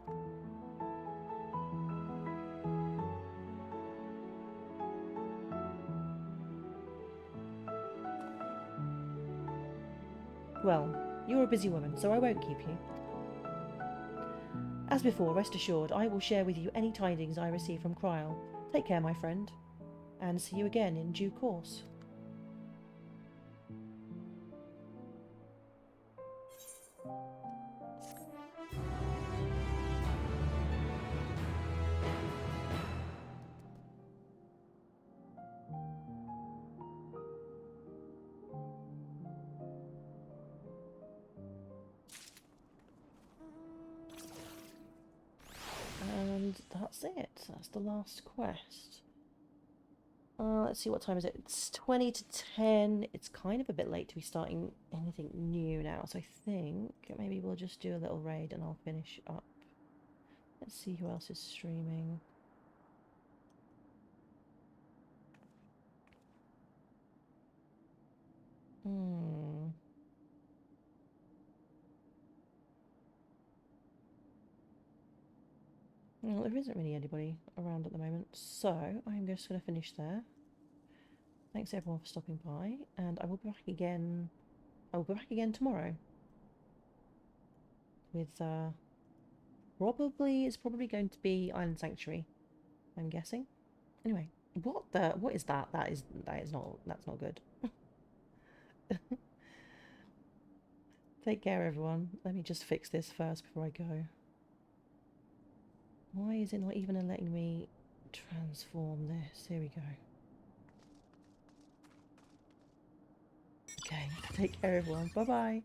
Well, you're a busy woman, so I won't keep you. As before, rest assured, I will share with you any tidings I receive from Kryl. Take care, my friend, and see you again in due course. And that's it. That's the last quest. Let's see, what time is it? It's 20 to 10. It's kind of a bit late to be starting anything new now, so I think maybe we'll just do a little raid and I'll finish up. Let's see who else is streaming. Well, there isn't really anybody around at the moment, so I'm just going to finish there. Thanks everyone for stopping by, and I will be back again. I will be back again tomorrow with it's probably going to be Island Sanctuary, I'm guessing. Anyway, what is that? That's not good. Take care, everyone. Let me just fix this first before I go. Why is it not even letting me transform this? Here we go. Okay, take care, everyone. Bye bye.